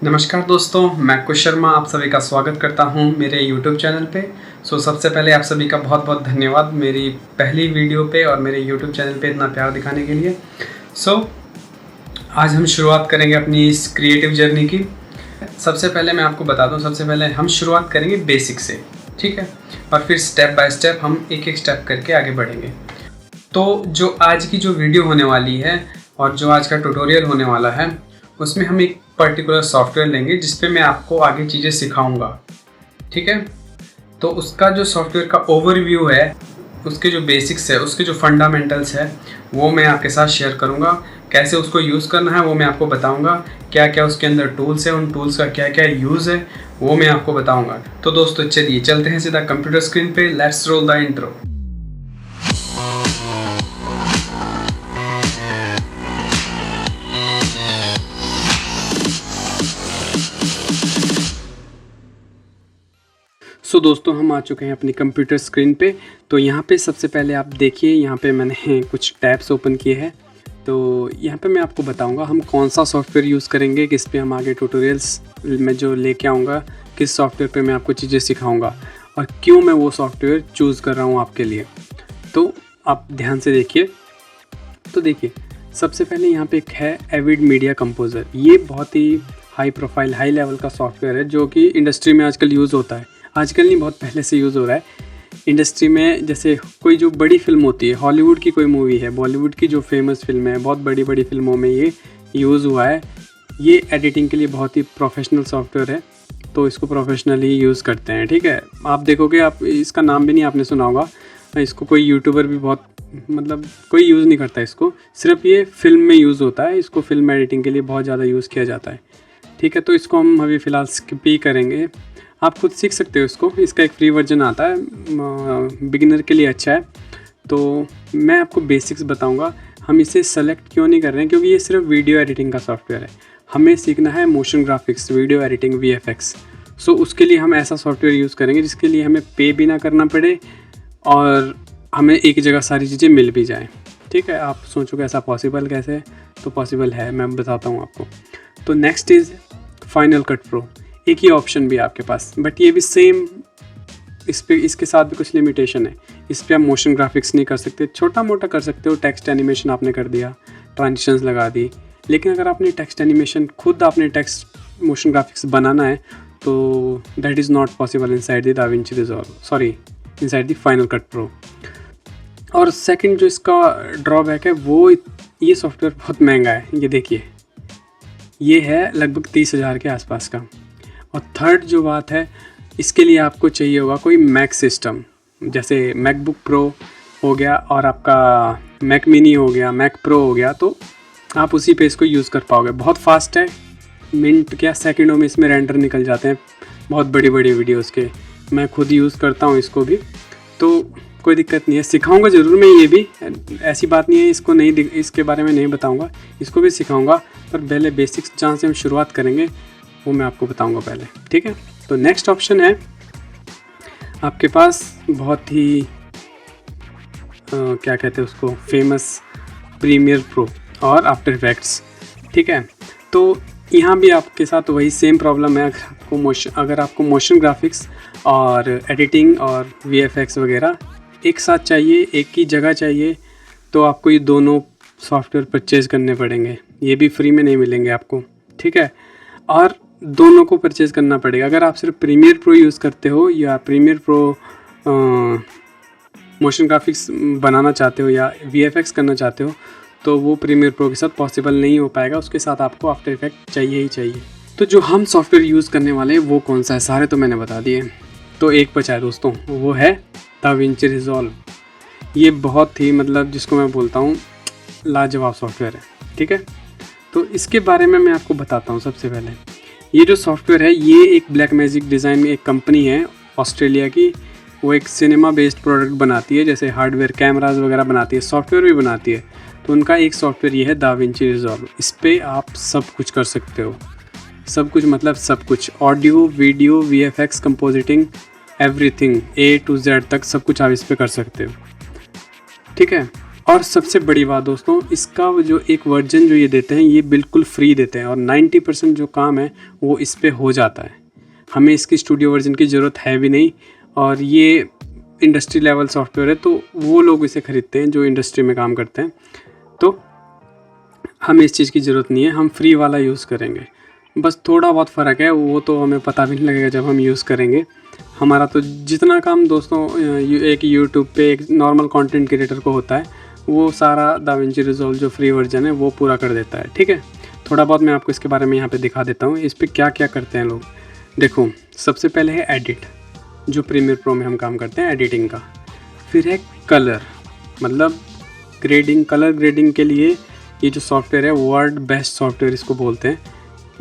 नमस्कार दोस्तों, मैं कुश शर्मा आप सभी का स्वागत करता हूं मेरे YouTube चैनल पे। सबसे पहले आप सभी का बहुत बहुत धन्यवाद मेरी पहली वीडियो पे और मेरे YouTube चैनल पे इतना प्यार दिखाने के लिए। आज हम शुरुआत करेंगे अपनी इस क्रिएटिव जर्नी की। सबसे पहले मैं आपको बता दूं, सबसे पहले हम शुरुआत करेंगे बेसिक से, ठीक है, और फिर स्टेप बाय स्टेप हम एक एक स्टेप करके आगे बढ़ेंगे। तो जो आज की जो वीडियो होने वाली है और जो आज का ट्यूटोरियल होने वाला है, उसमें हम एक पर्टिकुलर सॉफ्टवेयर लेंगे जिस पे मैं आपको आगे चीज़ें सिखाऊंगा, ठीक है। तो उसका जो सॉफ्टवेयर का ओवरव्यू है, उसके जो बेसिक्स है, उसके जो फंडामेंटल्स है, वो मैं आपके साथ शेयर करूंगा। कैसे उसको यूज़ करना है वो मैं आपको बताऊंगा। क्या क्या उसके अंदर टूल्स है, उन टूल्स का क्या क्या यूज़ है वो मैं आपको बताऊँगा। तो दोस्तों चलिए चलते हैं सीधा कंप्यूटर स्क्रीन पे। Let's roll the intro. दोस्तों हम आ चुके हैं अपनी कंप्यूटर स्क्रीन पे। तो यहाँ पे सबसे पहले आप देखिए, यहाँ पे मैंने कुछ टैब्स ओपन किए हैं। तो यहाँ पे मैं आपको बताऊंगा हम कौन सा सॉफ्टवेयर यूज़ करेंगे, किस पे हम आगे ट्यूटोरियल्स में जो लेके आऊँगा, किस सॉफ्टवेयर पे मैं आपको चीज़ें सिखाऊंगा और क्यों मैं वो सॉफ्टवेयर चूज़ कर रहा हूँ आपके लिए। तो आप ध्यान से देखिए। तो देखिए सबसे पहले यहाँ पे एक है एविड मीडिया कंपोज़र। ये बहुत ही हाई प्रोफाइल, हाई लेवल का सॉफ्टवेयर है जो कि इंडस्ट्री में आजकल यूज़ होता है। आजकल नहीं, बहुत पहले से यूज़ हो रहा है इंडस्ट्री में। जैसे कोई जो बड़ी फिल्म होती है, हॉलीवुड की कोई मूवी है, बॉलीवुड की जो फेमस फिल्म है, बहुत बड़ी बड़ी फिल्मों में ये यूज़ हुआ है। ये एडिटिंग के लिए बहुत ही प्रोफेशनल सॉफ्टवेयर है, तो इसको प्रोफेशनली यूज़ करते हैं, ठीक है। आप देखोगे, आप इसका नाम भी नहीं आपने सुना होगा, इसको कोई यूट्यूबर भी बहुत कोई यूज़ नहीं करता इसको, सिर्फ ये फिल्म में यूज़ होता है। इसको फिल्म एडिटिंग के लिए बहुत ज़्यादा यूज़ किया जाता है, ठीक है। तो इसको हम अभी फ़िलहाल स्किप ही करेंगे। आप खुद सीख सकते हो इसको, इसका एक फ्री वर्जन आता है, बिगिनर के लिए अच्छा है। तो मैं आपको बेसिक्स बताऊंगा। हम इसे सेलेक्ट क्यों नहीं कर रहे हैं, क्योंकि ये सिर्फ वीडियो एडिटिंग का सॉफ्टवेयर है। हमें सीखना है motion graphics, video editing, VFX। उसके लिए हम ऐसा सॉफ्टवेयर यूज़ करेंगे जिसके लिए हमें पे भी ना करना पड़े और हमें एक जगह सारी चीज़ें मिल भी जाएँ, ठीक है। आप सोचोगे ऐसा पॉसिबल कैसे है, तो पॉसिबल है, मैं बताता हूँ आपको। तो next is final cut pro. एक ही ऑप्शन भी है आपके पास, बट ये भी सेम, इसके साथ भी कुछ लिमिटेशन है। इस पर आप मोशन ग्राफिक्स नहीं कर सकते, छोटा मोटा कर सकते हो, टेक्स्ट एनिमेशन आपने कर दिया, ट्रांजिशंस लगा दी। लेकिन अगर आपने टेक्स्ट एनिमेशन खुद आपने टेक्स्ट मोशन ग्राफिक्स बनाना है तो that is not possible inside the Da Vinci resolve, sorry, inside the final cut pro. और सेकेंड जो इसका ड्रॉबैक है वो, ये सॉफ्टवेयर बहुत महंगा है। ये देखिए, ये है लगभग 30,000 के आसपास का। और थर्ड जो बात है, इसके लिए आपको चाहिए होगा कोई मैक सिस्टम, जैसे मैकबुक प्रो हो गया और आपका मैक मिनी हो गया, मैक प्रो हो गया, तो आप उसी पे इसको यूज़ कर पाओगे। बहुत फास्ट है, मिनट क्या सेकंडों में इसमें रेंडर निकल जाते हैं बहुत बड़ी बड़ी वीडियोस के। मैं खुद यूज़ करता हूँ इसको भी, तो कोई दिक्कत नहीं है। सिखाऊंगा ज़रूर मैं, ये भी ऐसी बात नहीं है इसको नहीं, इसके बारे में नहीं बताऊँगा, इसको भी सिखाऊँगा। पर पहले बेसिक्स जहाँ से हम शुरुआत करेंगे वो मैं आपको बताऊंगा पहले, ठीक है। तो नेक्स्ट ऑप्शन है आपके पास बहुत ही क्या कहते हैं उसको, फेमस प्रीमियर प्रो और आफ्टर इफेक्ट्स, ठीक है। तो यहाँ भी आपके साथ वही सेम प्रॉब्लम है। अगर आपको मोशन ग्राफिक्स और एडिटिंग और VFX वगैरह एक साथ चाहिए, एक ही जगह चाहिए, तो आपको ये दोनों सॉफ्टवेयर परचेज़ करने पड़ेंगे। ये भी फ्री में नहीं मिलेंगे आपको, ठीक है। और दोनों को परचेज़ करना पड़ेगा। अगर आप सिर्फ प्रीमियर प्रो यूज़ करते हो या प्रीमियर प्रो मोशन ग्राफिक्स बनाना चाहते हो या VFX करना चाहते हो, तो वो प्रीमियर प्रो के साथ पॉसिबल नहीं हो पाएगा। उसके साथ आपको आफ्टर इफेक्ट चाहिए ही चाहिए। तो जो हम सॉफ्टवेयर यूज़ करने वाले हैं वो कौन सा है, सारे तो मैंने बता दिए। तो एक बचा है दोस्तों, वो है दाविंची रिजॉल्व। ये बहुत ही जिसको मैं बोलता हूँ लाजवाब सॉफ्टवेयर है, ठीक है। तो इसके बारे में मैं आपको बताता हूँ। सबसे पहले ये जो सॉफ्टवेयर है, ये एक ब्लैक मैजिक डिज़ाइन एक कंपनी है ऑस्ट्रेलिया की। वो एक सिनेमा बेस्ड प्रोडक्ट बनाती है, जैसे हार्डवेयर, कैमराज वगैरह बनाती है, सॉफ्टवेयर भी बनाती है। तो उनका एक सॉफ्टवेयर ये है दाविंची रिजॉल्व। इस पर आप सब कुछ कर सकते हो, सब कुछ सब कुछ, audio, video, VFX, compositing, everything A to Z तक सब कुछ आप इस पर कर सकते हो, ठीक है। और सबसे बड़ी बात दोस्तों, इसका जो एक वर्जन जो ये देते हैं ये बिल्कुल फ्री देते हैं और 90% जो काम है वो इस पे हो जाता है। हमें इसकी स्टूडियो वर्जन की ज़रूरत है भी नहीं, और ये इंडस्ट्री लेवल सॉफ्टवेयर है तो वो लोग इसे ख़रीदते हैं जो इंडस्ट्री में काम करते हैं। तो हमें इस चीज़ की ज़रूरत नहीं है, हम फ्री वाला यूज़ करेंगे। बस थोड़ा बहुत फ़र्क है, वो तो हमें पता भी नहीं लगेगा जब हम यूज़ करेंगे। हमारा तो जितना काम दोस्तों एक यूट्यूब पे एक नॉर्मल कंटेंट क्रिएटर को होता है, वो सारा दाविंची रिजॉल्व जो फ्री वर्जन है वो पूरा कर देता है। ठीक है, थोड़ा बहुत मैं आपको इसके बारे में यहाँ पे दिखा देता हूँ, इस पर क्या क्या करते हैं लोग। देखो, सबसे पहले है एडिट, जो प्रीमियर प्रो में हम काम करते हैं एडिटिंग का। फिर है कलर, मतलब ग्रेडिंग, कलर ग्रेडिंग के लिए ये जो सॉफ्टवेयर है वर्ल्ड बेस्ट सॉफ्टवेयर इसको बोलते हैं।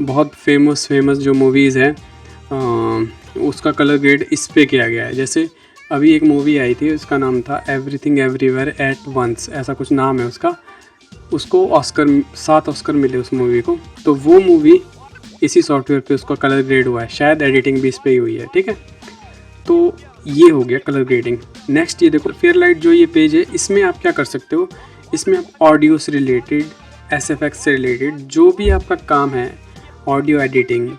बहुत फेमस जो मूवीज़ है उसका कलर ग्रेड इस पे किया गया है। जैसे अभी एक मूवी आई थी, उसका नाम था एवरीथिंग एवरीवेयर एट वंस, ऐसा कुछ नाम है उसका। उसको 7 ऑस्कर मिले उस मूवी को, तो वो मूवी इसी सॉफ्टवेयर पे उसका कलर ग्रेड हुआ है। शायद एडिटिंग भी इस पे ही हुई है। ठीक है, तो ये हो गया कलर ग्रेडिंग। नेक्स्ट ये देखो फेयरलाइट जो ये पेज है, इसमें आप क्या कर सकते हो, इसमें आप ऑडियो से रिलेटेड, SFX से रिलेटेड जो भी आपका काम है, ऑडियो एडिटिंग,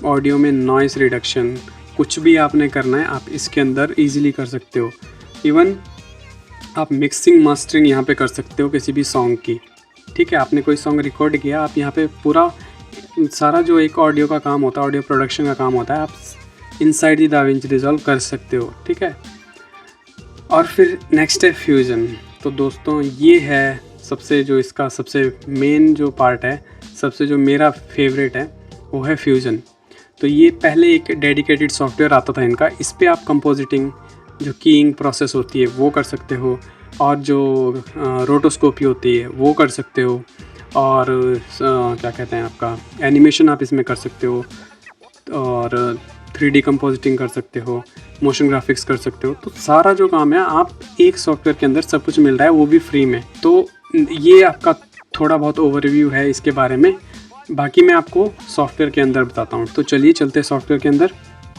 ऑडियो में नॉइस रिडक्शन, कुछ भी आपने करना है आप इसके अंदर इजीली कर सकते हो। इवन आप मिक्सिंग मास्टरिंग यहाँ पे कर सकते हो किसी भी सॉन्ग की। ठीक है, आपने कोई सॉन्ग रिकॉर्ड किया, आप यहाँ पे पूरा सारा जो एक ऑडियो का काम होता है, ऑडियो प्रोडक्शन का काम होता है, आप इनसाइड दी दाविंची रिजॉल्व कर सकते हो। ठीक है, और फिर नेक्स्ट है फ्यूज़न। तो दोस्तों ये है सबसे जो इसका सबसे मेन जो पार्ट है, सबसे जो मेरा फेवरेट है वो है फ्यूज़न। तो ये पहले एक डेडिकेटेड सॉफ्टवेयर आता था इनका, इस पर आप कंपोजिटिंग जो कीइंग प्रोसेस होती है वो कर सकते हो, और जो रोटोस्कोपी होती है वो कर सकते हो, और क्या कहते हैं आपका एनिमेशन आप इसमें कर सकते हो, और 3D कंपोजिटिंग कर सकते हो, मोशन ग्राफिक्स कर सकते हो। तो सारा जो काम है आप एक सॉफ्टवेयर के अंदर सब कुछ मिल रहा है, वो भी फ्री में। तो ये आपका थोड़ा बहुत ओवरव्यू है इसके बारे में, बाकी मैं आपको सॉफ्टवेयर के अंदर बताता हूँ। तो चलिए चलते हैं सॉफ्टवेयर के अंदर।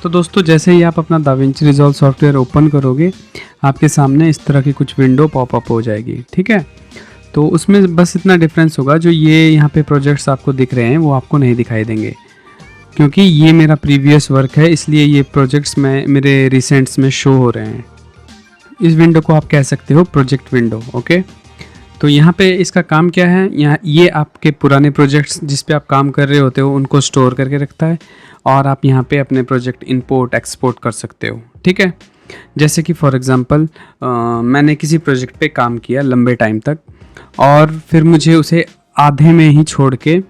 तो दोस्तों जैसे ही आप अपना दाविंची रिजॉल्व सॉफ्टवेयर ओपन करोगे, आपके सामने इस तरह की कुछ विंडो पॉपअप हो जाएगी। ठीक है, तो उसमें बस इतना डिफरेंस होगा, जो ये यहाँ पे प्रोजेक्ट्स आपको दिख रहे हैं वो आपको नहीं दिखाई देंगे, क्योंकि ये मेरा प्रीवियस वर्क है, इसलिए ये प्रोजेक्ट्स में मेरे रिसेंट्स में शो हो रहे हैं। इस विंडो को आप कह सकते हो प्रोजेक्ट विंडो। ओके, तो यहाँ पे इसका काम क्या है, यहाँ ये आपके पुराने प्रोजेक्ट्स जिस पे आप काम कर रहे होते हो उनको स्टोर करके रखता है, और आप यहाँ पे अपने प्रोजेक्ट इंपोर्ट एक्सपोर्ट कर सकते हो। ठीक है, जैसे कि फॉर एग्जांपल मैंने किसी प्रोजेक्ट पे काम किया लंबे टाइम तक, और फिर मुझे उसे आधे में ही छोड़ के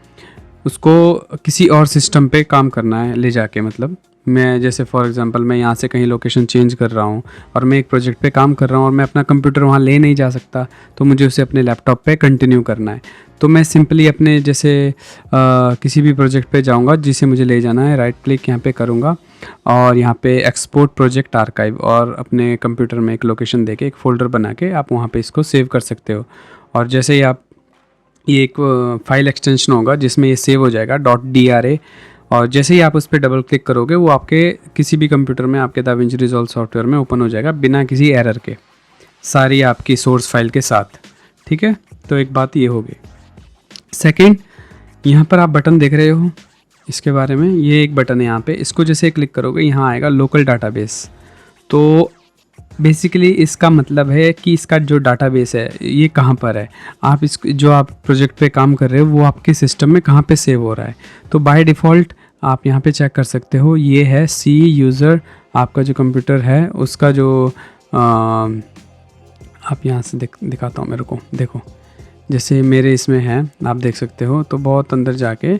उसको किसी और सिस्टम पे काम करना है ले जाके। मतलब मैं जैसे फॉर एग्जांपल मैं यहाँ से कहीं लोकेशन चेंज कर रहा हूँ और मैं एक प्रोजेक्ट पे काम कर रहा हूँ और मैं अपना कंप्यूटर वहाँ ले नहीं जा सकता, तो मुझे उसे अपने लैपटॉप पे कंटिन्यू करना है। तो मैं सिंपली अपने जैसे किसी भी प्रोजेक्ट पे जाऊँगा जिसे मुझे ले जाना है, राइट क्लिक यहाँ पे करूँगा और यहाँ पे एक्सपोर्ट प्रोजेक्ट आर्काइव, और अपने कंप्यूटर में एक लोकेशन देके एक फ़ोल्डर बना के आप वहाँ पे इसको सेव कर सकते हो। और जैसे ही आप ये एक फाइल एक्सटेंशन होगा जिसमें ये सेव हो जाएगा .dra, और जैसे ही आप उस पर डबल क्लिक करोगे वो आपके किसी भी कंप्यूटर में आपके दाविंची रिजॉल्व सॉफ्टवेयर में ओपन हो जाएगा बिना किसी एरर के, सारी आपकी सोर्स फाइल के साथ। ठीक है, तो एक बात ये हो गई। सेकंड, यहाँ पर आप बटन देख रहे हो इसके बारे में, ये एक बटन है यहाँ पे, इसको जैसे क्लिक करोगे यहाँ आएगा लोकल डाटाबेस। तो बेसिकली इसका मतलब है कि इसका जो डाटाबेस है ये कहाँ पर है, आप इस जो आप प्रोजेक्ट पे काम कर रहे हो वो आपके सिस्टम में कहाँ पे सेव हो रहा है। तो बाय डिफ़ॉल्ट आप यहाँ पे चेक कर सकते हो, ये है सी यूज़र, आपका जो कंप्यूटर है उसका जो आप यहाँ से दिखाता हूँ मेरे को, देखो जैसे मेरे इसमें है आप देख सकते हो। तो बहुत अंदर जाके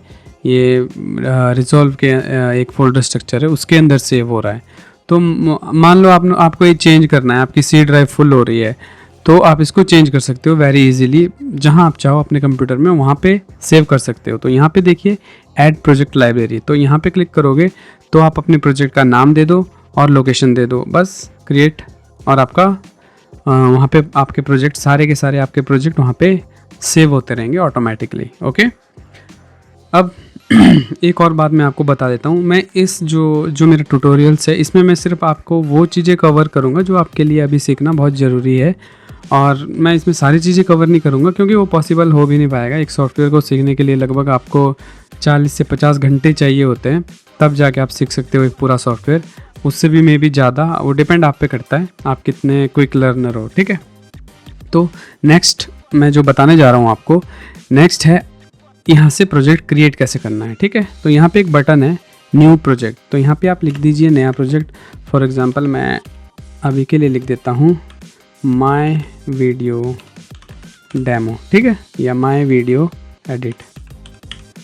ये रिजॉल्व के एक फ़ोल्डर स्ट्रक्चर है उसके अंदर सेव हो रहा है। तो मान लो आपको ये चेंज करना है, आपकी सी ड्राइव फुल हो रही है, तो आप इसको चेंज कर सकते हो वेरी इजीली, जहां आप चाहो अपने कंप्यूटर में वहां पे सेव कर सकते हो। तो यहाँ पे देखिए ऐड प्रोजेक्ट लाइब्रेरी, तो यहाँ पे क्लिक करोगे तो आप अपने प्रोजेक्ट का नाम दे दो और लोकेशन दे दो, बस क्रिएट, और आपका वहाँ पे आपके प्रोजेक्ट सारे के सारे आपके प्रोजेक्ट वहाँ पे सेव होते रहेंगे ऑटोमेटिकली। ओके, अब एक और बात मैं आपको बता देता हूँ, मैं इस जो मेरे ट्यूटोरियल्स है इसमें मैं सिर्फ आपको वो चीज़ें कवर करूँगा जो आपके लिए अभी सीखना बहुत ज़रूरी है, और मैं इसमें सारी चीज़ें कवर नहीं करूँगा क्योंकि वो पॉसिबल हो भी नहीं पाएगा। एक सॉफ्टवेयर को सीखने के लिए लगभग आपको 40 से 50 घंटे चाहिए होते हैं, तब जाके आप सीख सकते हो एक पूरा सॉफ्टवेयर। उससे भी मे बी ज़्यादा, वो डिपेंड आप पे करता है, आप कितने क्विक लर्नर हो, ठीक है। तो नेक्स्ट मैं जो बताने जा रहा हूँ आपको, नेक्स्ट है यहाँ से प्रोजेक्ट क्रिएट कैसे करना है, ठीक है। तो यहाँ पे एक बटन है न्यू प्रोजेक्ट, तो यहाँ पे आप लिख दीजिए नया प्रोजेक्ट। फॉर एग्जांपल मैं अभी के लिए लिख देता हूँ माय वीडियो डेमो, ठीक है, या माय वीडियो एडिट,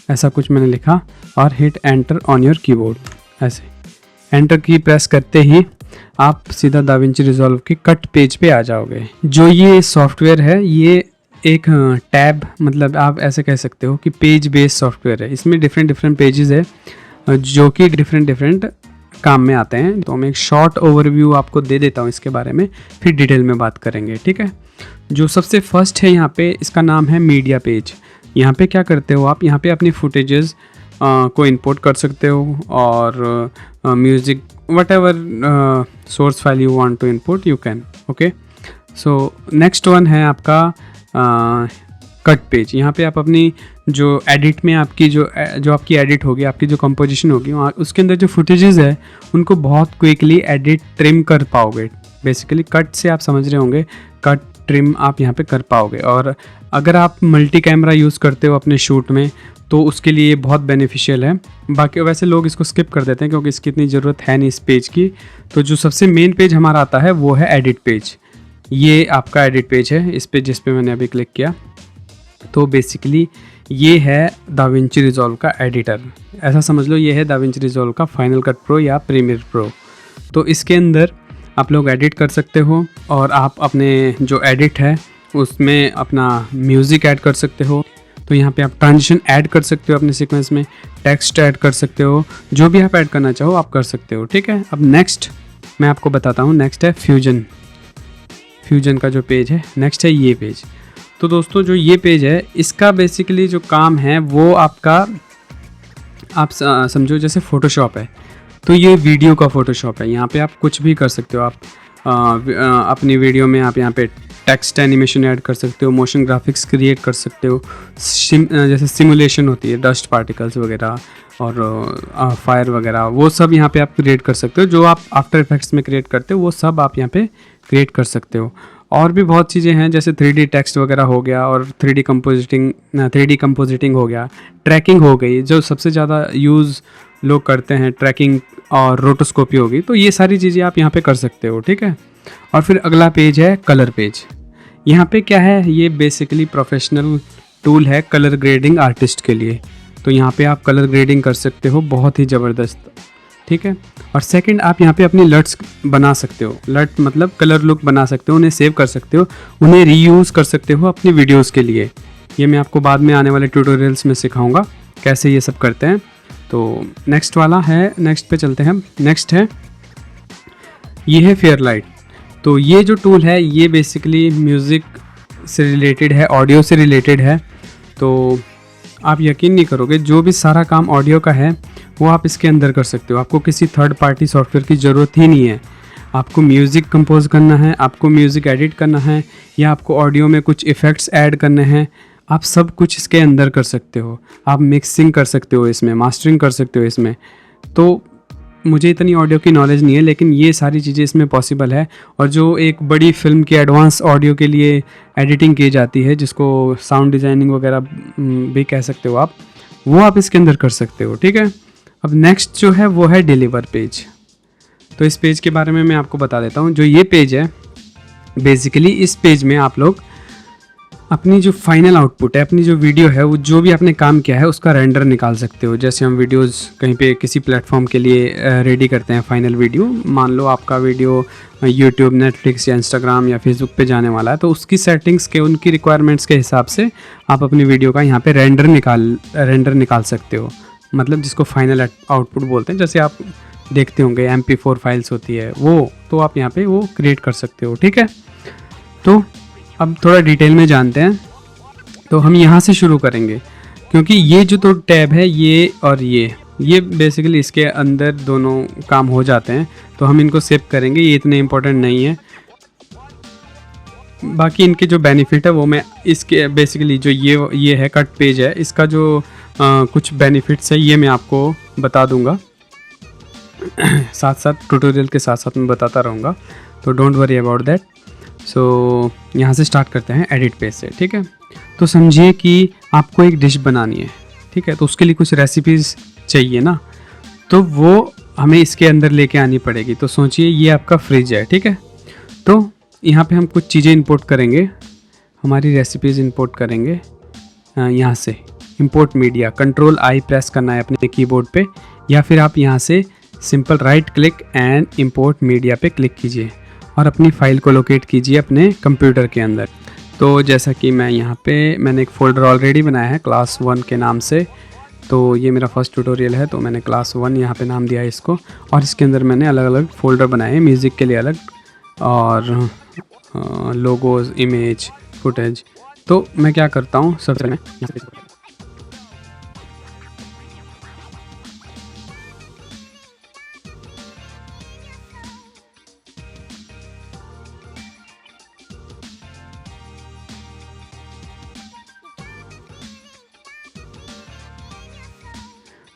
ऐसा कुछ मैंने लिखा और hit enter on your keyboard. ऐसे एंटर की प्रेस करते ही आप सीधा दाविंची रिजॉल्व के कट पेज पे आ जाओगे। जो ये सॉफ्टवेयर है ये एक टैब, मतलब आप ऐसे कह सकते हो कि पेज बेस्ड सॉफ्टवेयर है। इसमें डिफरेंट डिफरेंट पेजेस है जो कि डिफरेंट डिफरेंट काम में आते हैं। तो मैं एक शॉर्ट ओवरव्यू आपको दे देता हूँ इसके बारे में, फिर डिटेल में बात करेंगे, ठीक है। जो सबसे फर्स्ट है यहाँ पे, इसका नाम है मीडिया पेज। यहाँ पे क्या करते हो आप, यहाँ पे अपनी फुटेजेस को इंपोर्ट कर सकते हो और music whatever source file you want to import you can, okay. So next one है आपका कट पेज। यहाँ पे आप अपनी जो एडिट में आपकी जो आपकी एडिट होगी, आपकी जो कंपोजिशन होगी, वहाँ उसके अंदर जो फुटेजेस है उनको बहुत क्विकली एडिट ट्रिम कर पाओगे। बेसिकली कट से आप समझ रहे होंगे, कट ट्रिम आप यहाँ पे कर पाओगे। और अगर आप मल्टी कैमरा यूज़ करते हो अपने शूट में तो उसके लिए ये बहुत बेनिफिशियल है। बाकी वैसे लोग इसको स्किप कर देते हैं क्योंकि इसकी इतनी ज़रूरत है नहीं इस पेज की। तो जो सबसे मेन पेज हमारा आता है वो है एडिट पेज। ये आपका एडिट पेज है, इस पे जिस पे मैंने अभी क्लिक किया। तो बेसिकली ये है दाविंची रिजॉल्व का एडिटर, ऐसा समझ लो ये है दाविंची रिजॉल्व का फाइनल कट प्रो या प्रीमियर प्रो। तो इसके अंदर आप लोग एडिट कर सकते हो और आप अपने जो एडिट है उसमें अपना म्यूज़िक ऐड कर सकते हो। तो यहाँ पे आप ट्रांजिशन ऐड कर सकते हो अपने सीक्वेंस में, टेक्स्ट ऐड कर सकते हो, जो भी आप ऐड करना चाहो आप कर सकते हो, ठीक है। अब नेक्स्ट मैं आपको बताता हूँ, नेक्स्ट है फ्यूजन का जो पेज है, नेक्स्ट है ये पेज। तो दोस्तों जो ये पेज है इसका बेसिकली जो काम है वो आपका, आप समझो जैसे फ़ोटोशॉप है, तो ये वीडियो का फ़ोटोशॉप है। यहाँ पे आप कुछ भी कर सकते हो। आप अपनी वीडियो में आप यहाँ पे टेक्स्ट एनिमेशन ऐड कर सकते हो, मोशन ग्राफिक्स क्रिएट कर सकते हो, जैसे सिमुलेशन होती है डस्ट पार्टिकल्स वगैरह और फायर वगैरह, वो सब यहाँ पे आप क्रिएट कर सकते हो। जो आप आफ्टर इफेक्ट्स में क्रिएट करते हो वो सब आप यहाँ पे क्रिएट कर सकते हो। और भी बहुत चीज़ें हैं जैसे 3D टेक्स्ट वगैरह हो गया और 3D कंपोजिटिंग हो गया, ट्रैकिंग हो गई, जो सबसे ज़्यादा यूज़ लोग करते हैं, ट्रैकिंग और रोटोस्कोपी होगी। तो ये सारी चीज़ें आप यहाँ पे कर सकते हो, ठीक है। और फिर अगला पेज है कलर पेज। यहाँ पे क्या है, ये बेसिकली प्रोफेशनल टूल है कलर ग्रेडिंग आर्टिस्ट के लिए। तो यहाँ पे आप कलर ग्रेडिंग कर सकते हो बहुत ही ज़बरदस्त, ठीक है। और सेकंड, आप यहाँ पे अपनी लट्स बना सकते हो। लट मतलब कलर लुक बना सकते हो, उन्हें सेव कर सकते हो, उन्हें रीयूज़ कर सकते हो अपनी वीडियोस के लिए। ये मैं आपको बाद में आने वाले ट्यूटोरियल्स में सिखाऊंगा कैसे ये सब करते हैं। तो नेक्स्ट वाला है, नेक्स्ट पे चलते हैं। नेक्स्ट है, ये है फेयरलाइट। तो ये जो टूल है ये बेसिकली म्यूज़िक से रिलेटेड है, ऑडियो से रिलेटेड है। तो आप यकीन नहीं करोगे, जो भी सारा काम ऑडियो का है वो आप इसके अंदर कर सकते हो। आपको किसी थर्ड पार्टी सॉफ्टवेयर की ज़रूरत ही नहीं है। आपको म्यूज़िक कंपोज करना है, आपको म्यूज़िक एडिट करना है, या आपको ऑडियो में कुछ इफ़ेक्ट्स ऐड करने हैं, आप सब कुछ इसके अंदर कर सकते हो। आप मिक्सिंग कर सकते हो इसमें, मास्टरिंग कर सकते हो इसमें। तो मुझे इतनी ऑडियो की नॉलेज नहीं है लेकिन ये सारी चीज़ें इसमें पॉसिबल है। और जो एक बड़ी फिल्म की एडवांस ऑडियो के लिए एडिटिंग की जाती है, जिसको साउंड डिज़ाइनिंग वगैरह भी कह सकते हो आप, वो आप इसके अंदर कर सकते हो, ठीक है। अब नेक्स्ट जो है वो है डिलीवर पेज। तो इस पेज के बारे में मैं आपको बता देता हूँ। जो ये पेज है, बेसिकली इस पेज में आप लोग अपनी जो फाइनल आउटपुट है, अपनी जो वीडियो है, वो जो भी आपने काम किया है उसका रेंडर निकाल सकते हो। जैसे हम वीडियोस कहीं पे किसी प्लेटफॉर्म के लिए रेडी करते हैं फाइनल वीडियो, मान लो आपका वीडियो यूट्यूब, नेटफ्लिक्स या इंस्टाग्राम या फेसबुक पे जाने वाला है, तो उसकी सेटिंग्स के, उनकी रिक्वायरमेंट्स के हिसाब से आप अपनी वीडियो का यहाँ पे रेंडर निकाल सकते हो। मतलब जिसको फाइनल आउटपुट बोलते हैं। जैसे आप देखते होंगे MP4 फाइल्स होती है वो, तो आप यहाँ पे वो क्रिएट कर सकते हो, ठीक है। तो अब थोड़ा डिटेल में जानते हैं। तो हम यहाँ से शुरू करेंगे क्योंकि ये जो तो टैब है ये और ये बेसिकली इसके अंदर दोनों काम हो जाते हैं। तो हम इनको सेव करेंगे, ये इतने इम्पोर्टेंट नहीं है। बाकी इनके जो बेनिफिट है वो मैं इसके बेसिकली जो ये है कट पेज है, इसका जो कुछ बेनिफिट्स है ये मैं आपको बता दूंगा साथ साथ ट्यूटोरियल के साथ साथ मैं बताता रहूँगा, तो डोंट वरी अबाउट दैट। सो यहाँ से स्टार्ट करते हैं एडिट पेज से, ठीक है। तो समझिए कि आपको एक डिश बनानी है, ठीक है, तो उसके लिए कुछ रेसिपीज़ चाहिए ना, तो वो हमें इसके अंदर लेके आनी पड़ेगी। तो सोचिए ये आपका फ्रिज है, ठीक है, तो यहाँ पे हम कुछ चीज़ें इंपोर्ट करेंगे, हमारी रेसिपीज़ इंपोर्ट करेंगे। यहाँ से import media, control I press करना है अपने कीबोर्ड पे, या फिर आप यहाँ से simple right click and import media पे क्लिक कीजिए और अपनी फ़ाइल को लोकेट कीजिए अपने कंप्यूटर के अंदर। तो जैसा कि मैं यहाँ पे मैंने एक फ़ोल्डर ऑलरेडी बनाया है क्लास 1 के नाम से, तो ये मेरा फर्स्ट ट्यूटोरियल है, तो मैंने क्लास 1 यहाँ पे नाम दिया है इसको, और इसके अंदर मैंने अलग अलग फ़ोल्डर बनाए हैं, म्यूज़िक के लिए अलग और लोगोज, इमेज, फुटेज। तो मैं क्या करता हूँ सबसे मैं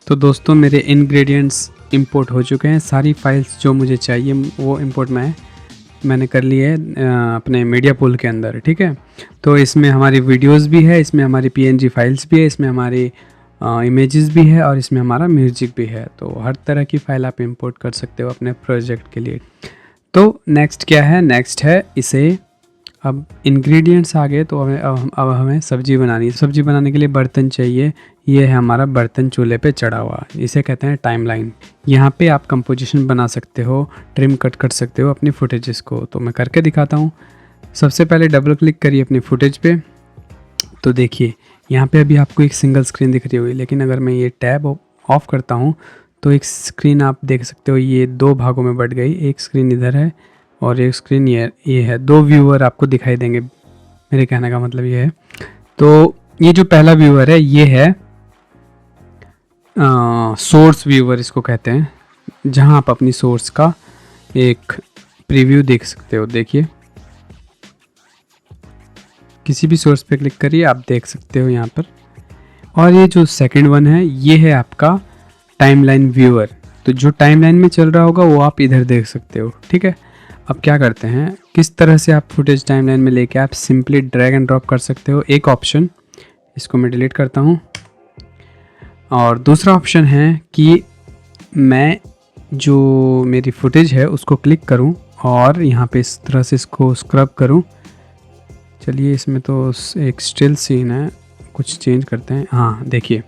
तो दोस्तों मेरे इंग्रेडिएंट्स इंपोर्ट हो चुके हैं, सारी फाइल्स जो मुझे चाहिए वो इंपोर्ट मैंने कर ली है अपने मीडिया पूल के अंदर, ठीक है। तो इसमें हमारी वीडियोस भी है, इसमें हमारी पीएनजी फाइल्स भी है, इसमें हमारी इमेजेस भी है और इसमें हमारा म्यूजिक भी है। तो हर तरह की फ़ाइल आप इंपोर्ट कर सकते हो अपने प्रोजेक्ट के लिए। तो नेक्स्ट क्या है, नेक्स्ट है इसे, अब इंग्रेडिएंट्स आ गए तो अब हमें सब्ज़ी बनानी है। सब्ज़ी बनाने के लिए बर्तन चाहिए, ये है हमारा बर्तन चूल्हे पे चढ़ा हुआ, इसे कहते हैं टाइमलाइन। यहाँ पे आप कंपोजिशन बना सकते हो, ट्रिम कट कर सकते हो अपनी फुटेजेस को, तो मैं करके दिखाता हूँ। सबसे पहले डबल क्लिक करिए अपनी फुटेज पे, तो देखिए यहाँ पे अभी आपको एक सिंगल स्क्रीन दिख रही होगी, लेकिन अगर मैं ये टैब ऑफ करता हूँ तो एक स्क्रीन आप देख सकते हो, ये 2 भागों में बट गई, एक स्क्रीन इधर है और एक स्क्रीन ये है। 2 व्यूअर आपको दिखाई देंगे, मेरे कहने का मतलब ये है। तो ये जो पहला व्यूअर है ये है सोर्स व्यूअर इसको कहते हैं, जहां आप अपनी सोर्स का एक प्रीव्यू देख सकते हो। देखिए किसी भी सोर्स पे क्लिक करिए, आप देख सकते हो यहाँ पर। और ये जो सेकंड वन है ये है आपका टाइमलाइन व्यूअर, तो जो टाइमलाइन में चल रहा होगा वो आप इधर देख सकते हो, ठीक है। अब क्या करते हैं, किस तरह से आप फुटेज टाइमलाइन में लेके आप सिंपली ड्रैग एंड ड्रॉप कर सकते हो। एक ऑप्शन, इसको मैं डिलीट करता हूँ, और दूसरा ऑप्शन है कि मैं जो मेरी फुटेज है उसको क्लिक करूं और यहाँ पे इस तरह से इसको स्क्रब करूं। चलिए इसमें तो एक स्टिल सीन है, कुछ चेंज करते हैं। हाँ देखिए,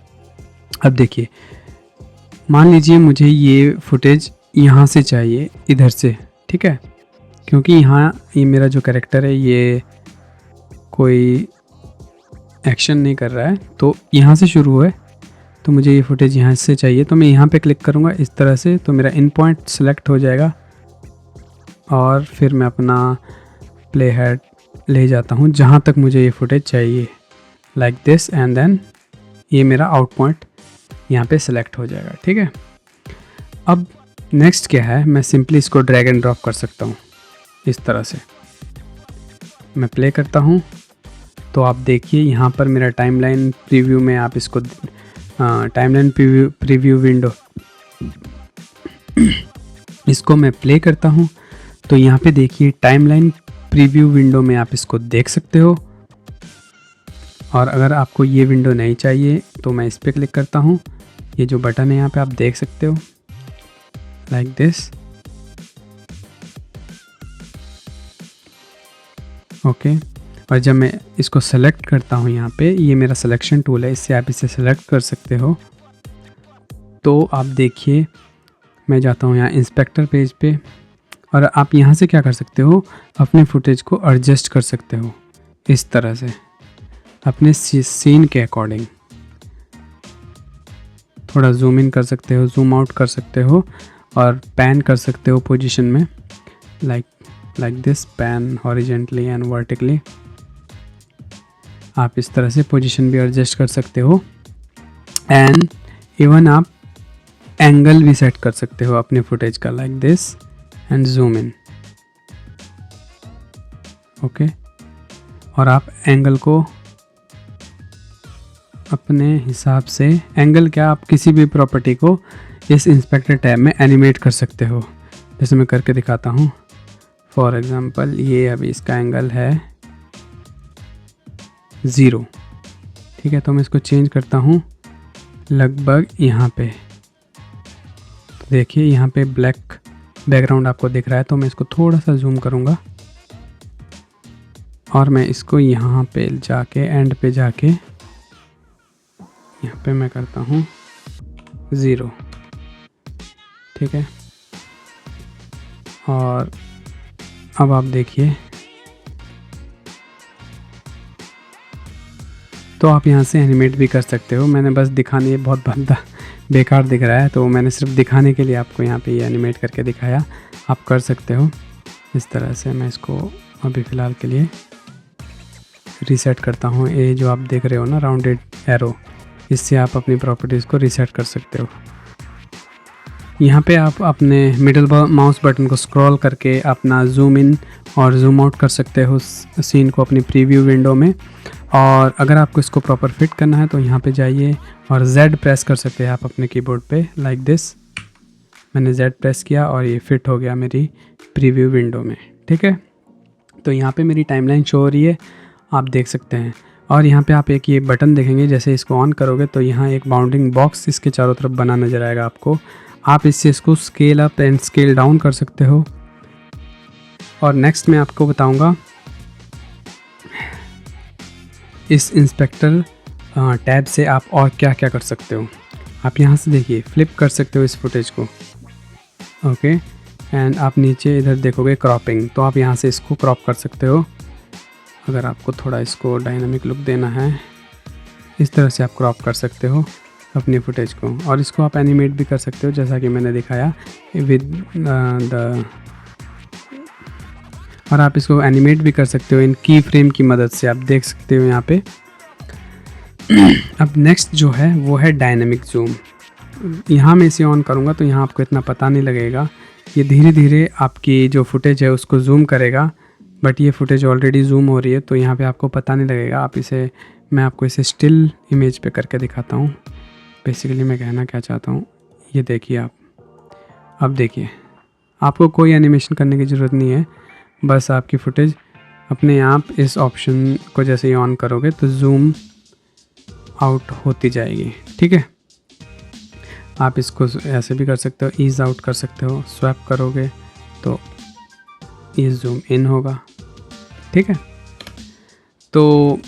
अब देखिए मान लीजिए मुझे ये फुटेज यहाँ से चाहिए, इधर से, ठीक है, क्योंकि यहाँ ये मेरा जो कैरेक्टर है ये कोई एक्शन नहीं कर रहा है, तो यहाँ से शुरू है, तो मुझे ये फुटेज यहाँ से चाहिए, तो मैं यहाँ पे क्लिक करूँगा इस तरह से, तो मेरा इन पॉइंट सेलेक्ट हो जाएगा और फिर मैं अपना प्ले हेड ले जाता हूँ जहाँ तक मुझे ये फुटेज चाहिए, लाइक दिस, एंड देन ये मेरा आउट पॉइंट यहाँ पे सेलेक्ट हो जाएगा, ठीक है। अब नेक्स्ट क्या है, मैं सिंपली इसको ड्रैग एंड ड्रॉप कर सकता हूँ इस तरह से। मैं प्ले करता हूँ तो आप देखिए यहाँ पर मेरा टाइमलाइन प्रीव्यू में आप इसको टाइमलाइन प्रीव्यू विंडो इसको मैं प्ले करता हूँ, तो यहाँ पे देखिए टाइमलाइन प्रीव्यू विंडो में आप इसको देख सकते हो। और अगर आपको ये विंडो नहीं चाहिए तो मैं इस पर क्लिक करता हूँ, ये जो बटन है यहाँ पे आप देख सकते हो, लाइक दिस, ओके। और जब मैं इसको सेलेक्ट करता हूँ यहाँ पे, ये मेरा सिलेक्शन टूल है, इससे आप इसे सेलेक्ट कर सकते हो। तो आप देखिए मैं जाता हूँ यहाँ इंस्पेक्टर पेज पे, और आप यहाँ से क्या कर सकते हो, अपने फुटेज को एडजस्ट कर सकते हो इस तरह से अपने सीन के अकॉर्डिंग। थोड़ा जूम इन कर सकते हो, जूम आउट कर सकते हो और पैन कर सकते हो पोजीशन में, like this, pan horizontally and vertically. आप इस तरह से पोजीशन भी एडजस्ट कर सकते हो, एंड इवन आप एंगल भी सेट कर सकते हो अपने फुटेज का, like this, and zoom in, okay. और आप एंगल को अपने हिसाब से, एंगल क्या, आप किसी भी प्रॉपर्टी को इस इंस्पेक्टर टैब में एनिमेट कर सकते हो। जैसे मैं करके दिखाता हूँ। फॉर एग्ज़ाम्पल ये अभी इसका एंगल है 0, ठीक है। तो मैं इसको चेंज करता हूँ लगभग यहाँ पे। तो देखिए यहाँ पे ब्लैक बैकग्राउंड आपको दिख रहा है, तो मैं इसको थोड़ा सा जूम करूँगा और मैं इसको यहाँ पे जाके एंड पे जाके यहाँ पे मैं करता हूँ 0, ठीक है। और अब आप देखिए, तो आप यहाँ से एनिमेट भी कर सकते हो। मैंने बस दिखाने, ये बहुत भद्दा बेकार दिख रहा है, तो मैंने सिर्फ दिखाने के लिए आपको यहाँ पे ये एनिमेट करके दिखाया। आप कर सकते हो इस तरह से। मैं इसको अभी फ़िलहाल के लिए रीसेट करता हूँ। ये जो आप देख रहे हो ना राउंडेड एरो, इससे आप अपनी प्रॉपर्टीज़ को रीसेट कर सकते हो। यहाँ पे आप अपने मिडिल माउस बटन को स्क्रॉल करके अपना जूम इन और जूम आउट कर सकते हो सीन को अपनी प्रीव्यू विंडो में। और अगर आपको इसको प्रॉपर फिट करना है तो यहाँ पे जाइए और Z प्रेस कर सकते हैं आप अपने कीबोर्ड पे, लाइक दिस। मैंने Z प्रेस किया और ये फिट हो गया मेरी प्रीव्यू विंडो में, ठीक है। तो यहाँ पे मेरी टाइमलाइन शो हो रही है, आप देख सकते हैं। और यहाँ पे आप एक ये बटन देखेंगे, जैसे इसको ऑन करोगे तो यहाँ एक बाउंडिंग बॉक्स इसके चारों तरफ बना नज़र आएगा आपको। आप इससे इसको scale up and scale down कर सकते हो। और नेक्स्ट मैं आपको बताऊंगा इस इंस्पेक्टर टैब से आप और क्या क्या कर सकते हो। आप यहाँ से देखिए फ्लिप कर सकते हो इस फुटेज को, ओके। एंड आप नीचे इधर देखोगे क्रॉपिंग, तो आप यहाँ से इसको क्रॉप कर सकते हो। अगर आपको थोड़ा इसको डायनामिक लुक देना है, इस तरह से आप क्रॉप कर सकते हो अपनी फुटेज को। और इसको आप एनिमेट भी कर सकते हो, जैसा कि मैंने दिखाया विद और आप इसको एनिमेट भी कर सकते हो इन की फ्रेम की मदद से। आप देख सकते हो यहाँ पे। अब नेक्स्ट जो है वो है डायनामिक जूम। यहाँ मैं इसे ऑन करूँगा तो यहाँ आपको इतना पता नहीं लगेगा, ये धीरे धीरे आपकी जो फुटेज है उसको जूम करेगा। बट ये फुटेज ऑलरेडी जूम हो रही है, तो यहाँ पे आपको पता नहीं लगेगा। आप इसे, मैं आपको इसे स्टिल इमेज पे करके दिखाता हूँ। बेसिकली मैं कहना क्या चाहता हूँ, ये देखिए आप, अब देखिए आपको कोई एनिमेशन करने की ज़रूरत नहीं है। बस आपकी फुटेज अपने आप इस ऑप्शन को जैसे ही ऑन करोगे तो जूम आउट होती जाएगी, ठीक है। आप इसको ऐसे भी कर सकते हो, ईज़ आउट कर सकते हो। स्वैप करोगे तो ये जूम इन होगा, ठीक है। तो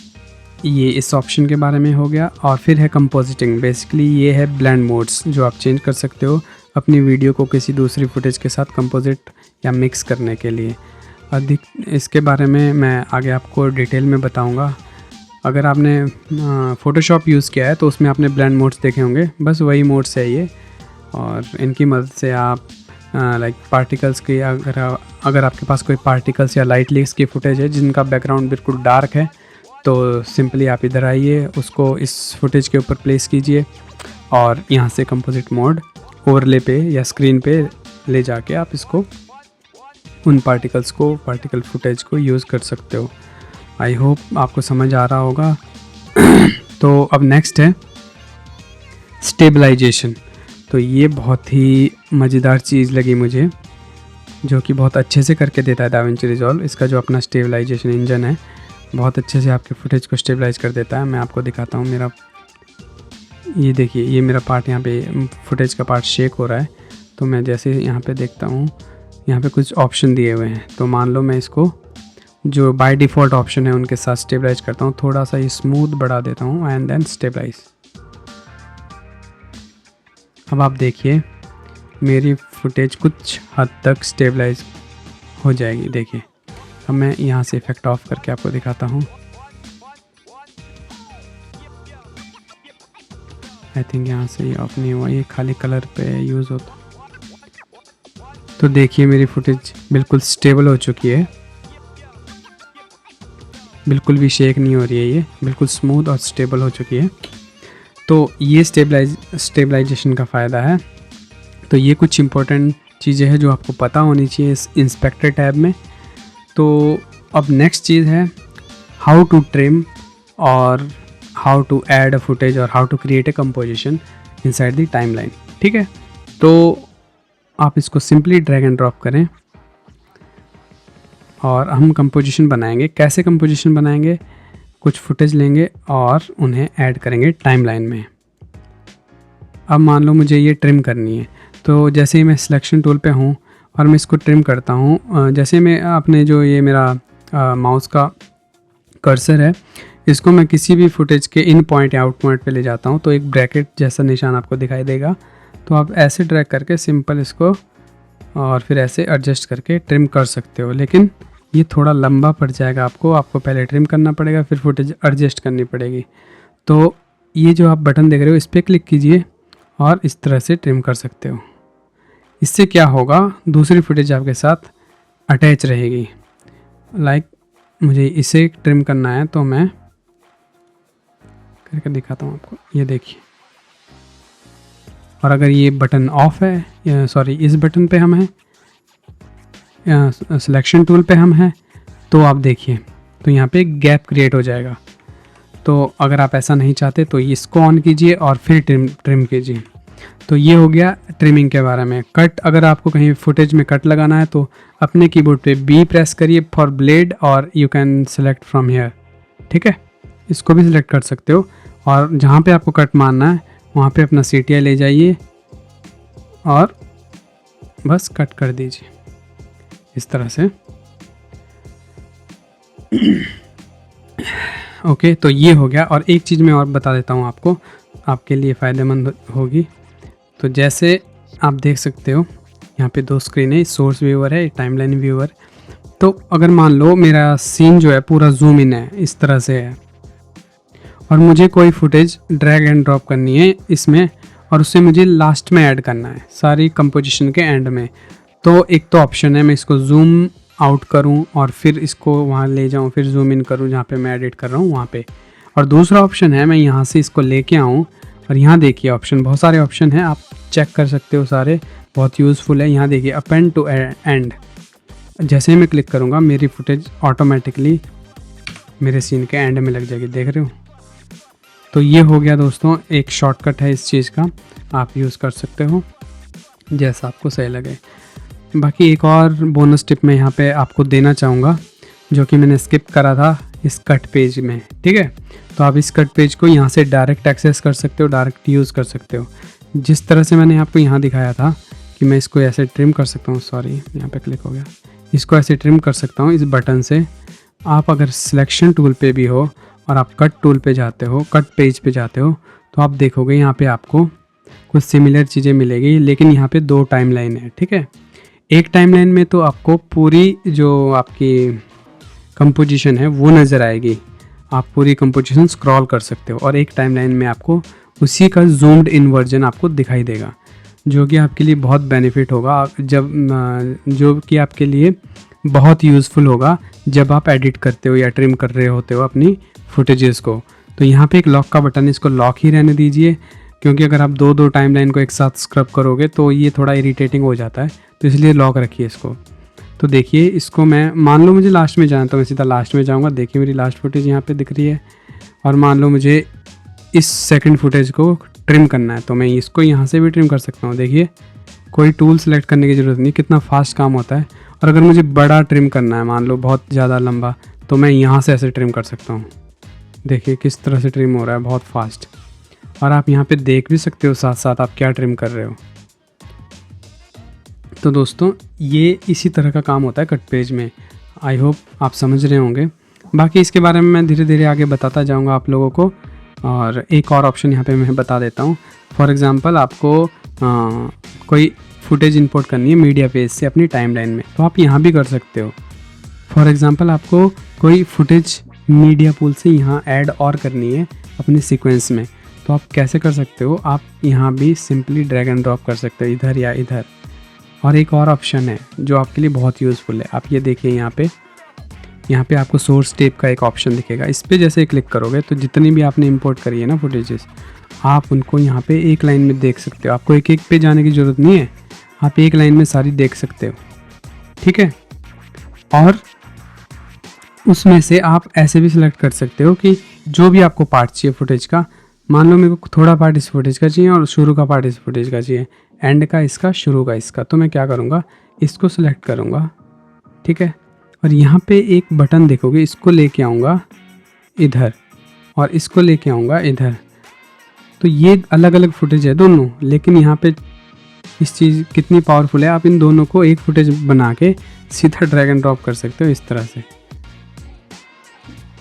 ये इस ऑप्शन के बारे में हो गया। और फिर है कंपोजिटिंग। बेसिकली ये है ब्लेंड मोड्स जो आप चेंज कर सकते हो अपनी वीडियो को किसी दूसरी फुटेज के साथ कंपोजिट या मिक्स करने के लिए। अधिक इसके बारे में मैं आगे आपको डिटेल में बताऊंगा। अगर आपने फ़ोटोशॉप यूज़ किया है तो उसमें आपने ब्लेंड मोड्स देखे होंगे, बस वही मोड्स है ये। और इनकी मदद से आप लाइक पार्टिकल्स की, अगर आपके पास कोई पार्टिकल्स या लाइट लीक्स की फुटेज है जिनका बैकग्राउंड बिल्कुल डार्क है, तो सिंपली आप इधर आइए, उसको इस फुटेज के ऊपर प्लेस कीजिए और यहाँ से कंपोजिट मोड ओवरले पे या स्क्रीन पे ले जाके आप इसको, उन पार्टिकल्स को, पार्टिकल फुटेज को यूज़ कर सकते हो। आई होप आपको समझ आ रहा होगा। तो अब नेक्स्ट है स्टेबलाइजेशन। तो ये बहुत ही मज़ेदार चीज़ लगी मुझे, जो कि बहुत अच्छे से करके देता है दाविंची रिजॉल्व। इसका जो अपना स्टेबलाइजेशन इंजन है बहुत अच्छे से आपके फुटेज को स्टेबलाइज कर देता है। मैं आपको दिखाता हूँ। मेरा ये देखिए, ये मेरा पार्ट, यहाँ पे फुटेज का पार्ट शेक हो रहा है। तो मैं जैसे यहाँ पे देखता हूँ, यहाँ पे कुछ ऑप्शन दिए हुए हैं। तो मान लो मैं इसको जो बाय डिफ़ॉल्ट ऑप्शन है उनके साथ स्टेबलाइज करता हूँ। थोड़ा सा ये स्मूथ बढ़ा देता हूँ एंड देन स्टेबलाइज। अब आप देखिए मेरी फुटेज कुछ हद तक स्टेबलाइज हो जाएगी। देखिए अब मैं यहाँ से इफेक्ट ऑफ करके आपको दिखाता हूँ। आई थिंक यहाँ से ये ऑफ नहीं हुआ, ये खाली कलर पे यूज़ होता। तो देखिए मेरी फुटेज बिल्कुल स्टेबल हो चुकी है, बिल्कुल भी शेक नहीं हो रही है, ये बिल्कुल स्मूथ और स्टेबल हो चुकी है। तो ये स्टेबलाइजेशन का फ़ायदा है। तो ये कुछ इंपॉर्टेंट चीज़ें हैं जो आपको पता होनी चाहिए इस इंस्पेक्टर टैब में। तो अब नेक्स्ट चीज़ है हाउ टू ट्रिम और how to add a footage और how to create a composition inside the timeline. ठीक है, तो आप इसको सिंपली ड्रैग एंड ड्रॉप करें और हम कंपोजिशन बनाएंगे। कैसे कंपोजिशन बनाएंगे? कुछ फुटेज लेंगे और उन्हें ऐड करेंगे टाइमलाइन में। अब मान लो मुझे ये ट्रिम करनी है, तो जैसे ही मैं सिलेक्शन टूल पे हूँ और मैं इसको ट्रिम करता हूँ, जैसे मैं अपने जो ये मेरा माउस का कर्सर है, इसको मैं किसी भी फुटेज के इन पॉइंट या आउट पॉइंट पे ले जाता हूँ तो एक ब्रैकेट जैसा निशान आपको दिखाई देगा। तो आप ऐसे ड्रैग करके सिंपल इसको और फिर ऐसे एडजस्ट करके ट्रिम कर सकते हो, लेकिन ये थोड़ा लंबा पड़ जाएगा आपको पहले ट्रिम करना पड़ेगा, फिर फुटेज एडजस्ट करनी पड़ेगी। तो ये जो आप बटन देख रहे हो इस पर क्लिक कीजिए और इस तरह से ट्रिम कर सकते हो। इससे क्या होगा, दूसरी फुटेज आपके साथ अटैच रहेगी। लाइक मुझे इसे ट्रिम करना है तो मैं करके दिखाता हूँ आपको, ये देखिए। और अगर ये बटन ऑफ है, सॉरी इस बटन पे हम हैं, सिलेक्शन टूल पे हम हैं, तो आप देखिए तो यहाँ पे गैप क्रिएट हो जाएगा। तो अगर आप ऐसा नहीं चाहते तो इसको ऑन कीजिए और फिर ट्रिम कीजिए। तो ये हो गया ट्रिमिंग के बारे में। कट, अगर आपको कहीं फुटेज में कट लगाना है तो अपने कीबोर्ड पे बी प्रेस करिए फॉर ब्लेड और you can select from here. ठीक है, इसको भी सिलेक्ट कर सकते हो और जहाँ पे आपको कट मारना है वहाँ पे अपना CTI ले जाइए और बस कट कर दीजिए इस तरह से। ओके, तो ये हो गया। और एक चीज़ मैं और बता देता हूँ आपको, आपके लिए फ़ायदेमंद होगी। तो जैसे आप देख सकते हो यहाँ पे 2 स्क्रीन है, सोर्स व्यूअर है, टाइमलाइन व्यूअर। तो अगर मान लो मेरा सीन जो है पूरा जूम इन है, इस तरह से है, और मुझे कोई फुटेज ड्रैग एंड ड्रॉप करनी है इसमें और उससे मुझे लास्ट में ऐड करना है सारी कंपोजिशन के एंड में। तो एक तो ऑप्शन है मैं इसको जूम आउट करूं और फिर इसको वहाँ ले जाऊं, फिर जूम इन करूं जहाँ पे मैं एडिट कर रहा हूँ वहाँ पे। और दूसरा ऑप्शन है मैं यहाँ से इसको लेके आऊँ और यहाँ देखिए ऑप्शन, बहुत सारे ऑप्शन हैं, आप चेक कर सकते हो सारे, बहुत यूज़फुल है। यहाँ देखिए अपेंड टू एंड, जैसे ही मैं क्लिक करूँगा मेरी फुटेज ऑटोमेटिकली मेरे सीन के एंड में लग जाएगी, देख रहे हो। तो ये हो गया दोस्तों, एक शॉर्टकट है इस चीज़ का, आप यूज़ कर सकते हो जैसा आपको सही लगे। बाकी एक और बोनस टिप मैं यहाँ पे आपको देना चाहूँगा जो कि मैंने स्किप करा था इस कट पेज में। ठीक है, तो आप इस कट पेज को यहाँ से डायरेक्ट एक्सेस कर सकते हो, डायरेक्ट यूज़ कर सकते हो। जिस तरह से मैंने आपको यहाँ दिखाया था कि मैं इसको ऐसे ट्रिम कर सकता हूँ, सॉरी यहाँ पे क्लिक हो गया, इसको ऐसे ट्रिम कर सकता हूँ इस बटन से। आप अगर सिलेक्शन टूल पे भी हो और आप कट टूल पे जाते हो, कट पेज पे जाते हो, तो आप देखोगे यहाँ पे आपको कुछ सिमिलर चीज़ें मिलेगी, लेकिन यहाँ पे 2 टाइमलाइन है। ठीक है, एक टाइमलाइन में तो आपको पूरी जो आपकी कंपोजिशन है वो नज़र आएगी, आप पूरी कंपोजिशन स्क्रॉल कर सकते हो, और एक टाइमलाइन में आपको उसी का जूम्ड इन वर्जन आपको दिखाई देगा, जो कि आपके लिए बहुत बेनिफिट होगा, जो कि आपके लिए बहुत यूज़फुल होगा जब आप एडिट करते हो या ट्रिम कर रहे होते हो अपनी फुटेजेस को। तो यहाँ पे एक लॉक का बटन है, इसको लॉक ही रहने दीजिए, क्योंकि अगर आप 2 टाइमलाइन को एक साथ स्क्रब करोगे तो ये थोड़ा इरिटेटिंग हो जाता है, तो इसलिए लॉक रखिए इसको। तो देखिए इसको मैं, मान लो मुझे लास्ट में जाना तो मैं सीधा लास्ट में जाऊँगा, देखिए मेरी लास्ट फुटेज यहाँ पे दिख रही है। और मान लो मुझे इस सेकंड फुटेज को ट्रिम करना है तो मैं इसको यहाँ से भी ट्रिम कर सकता हूँ। देखिए कोई टूल सेलेक्ट करने की ज़रूरत नहीं, कितना फास्ट काम होता है। और अगर मुझे बड़ा ट्रिम करना है, मान लो बहुत ज़्यादा लंबा, तो मैं यहाँ से ऐसे ट्रिम कर सकता हूँ। देखिए किस तरह से ट्रिम हो रहा है, बहुत फास्ट। और आप यहाँ पे देख भी सकते हो साथ साथ आप क्या ट्रिम कर रहे हो। तो दोस्तों ये इसी तरह का काम होता है कट पेज में। आई होप आप समझ रहे होंगे। बाकी इसके बारे में मैं धीरे धीरे आगे बताता जाऊँगा आप लोगों को। और एक और ऑप्शन यहाँ पे मैं बता देता हूँ। फॉर एग्ज़ाम्पल आपको कोई फुटेज इंपोर्ट करनी है मीडिया पेज से अपनी टाइमलाइन में, तो आप यहाँ भी कर सकते हो। फॉर एग्ज़ाम्पल आपको कोई फुटेज मीडिया पूल से यहाँ ऐड और करनी है अपने सीक्वेंस में, तो आप कैसे कर सकते हो, आप यहाँ भी सिंपली ड्रैग एंड ड्रॉप कर सकते हो इधर या इधर। और एक और ऑप्शन है जो आपके लिए बहुत यूज़फुल है, आप ये देखिए यहाँ पे आपको सोर्स टेप का एक ऑप्शन दिखेगा। इस पर जैसे क्लिक करोगे तो जितनी भी आपने इंपोर्ट करी है ना फुटेजेस, आप उनको यहाँ पे एक लाइन में देख सकते हो। आपको एक एक पे जाने की ज़रूरत नहीं है, आप एक लाइन में सारी देख सकते हो। ठीक है, और उसमें से आप ऐसे भी सिलेक्ट कर सकते हो कि जो भी आपको पार्ट चाहिए फुटेज का, मान लो मेरे को थोड़ा पार्ट इस फुटेज का चाहिए और शुरू का पार्ट इस फुटेज का चाहिए, एंड का इसका, शुरू का इसका, तो मैं क्या करूँगा, इसको सिलेक्ट करूँगा, ठीक है। और यहाँ पे एक बटन देखोगे, इसको लेके आऊँगा इधर और इसको लेके आऊँगा इधर, तो ये अलग अलग फुटेज है दोनों, लेकिन यहाँ पे इस चीज़ कितनी पावरफुल है, आप इन दोनों को एक फुटेज बना के सीधा ड्रैग एंड ड्रॉप कर सकते हो इस तरह से।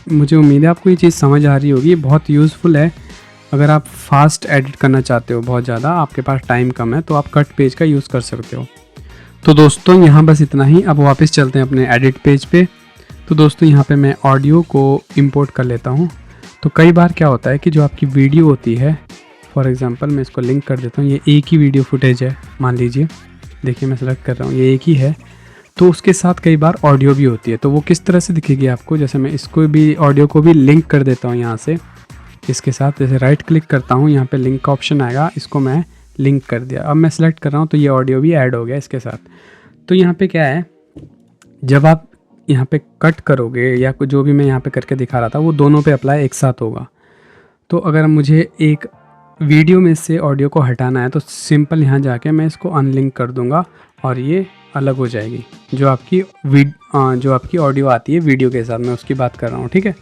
मुझे उम्मीद है आपको ये चीज़ समझ आ रही होगी, बहुत यूज़फुल है। अगर आप फास्ट एडिट करना चाहते हो, बहुत ज़्यादा आपके पास टाइम कम है, तो आप कट पेज का यूज़ कर सकते हो। तो दोस्तों यहाँ बस इतना ही। अब वापस चलते हैं अपने एडिट पेज पे। तो दोस्तों यहाँ पे मैं ऑडियो को इंपोर्ट कर लेता हूँ। तो कई बार क्या होता है कि जो आपकी वीडियो होती है, फॉर एग्जांपल मैं इसको लिंक कर देता हूँ, ये एक ही वीडियो फुटेज है मान लीजिए, देखिए मैं सेलेक्ट कर रहा हूँ, ये एक ही है, तो उसके साथ कई बार ऑडियो भी होती है। तो वो किस तरह से दिखेगी आपको, जैसे मैं इसको भी, ऑडियो को भी लिंक कर देता हूँ यहाँ से इसके साथ, जैसे राइट क्लिक करता हूँ, यहाँ पे लिंक का ऑप्शन आएगा, इसको मैं लिंक कर दिया। अब मैं सेलेक्ट कर रहा हूँ तो ये ऑडियो भी ऐड हो गया इसके साथ। तो यहाँ पे क्या है, जब आप यहाँ पे कट करोगे या जो भी मैं यहाँ पे करके दिखा रहा था, वो दोनों पे अप्लाई एक साथ होगा। तो अगर मुझे एक वीडियो में से ऑडियो को हटाना है तो सिंपल यहाँ जाके मैं इसको अनलिंक कर दूँगा और ये अलग हो जाएगी। जो आपकी ऑडियो आती है वीडियो के साथ, मैं उसकी बात कर रहा हूँ, ठीक है।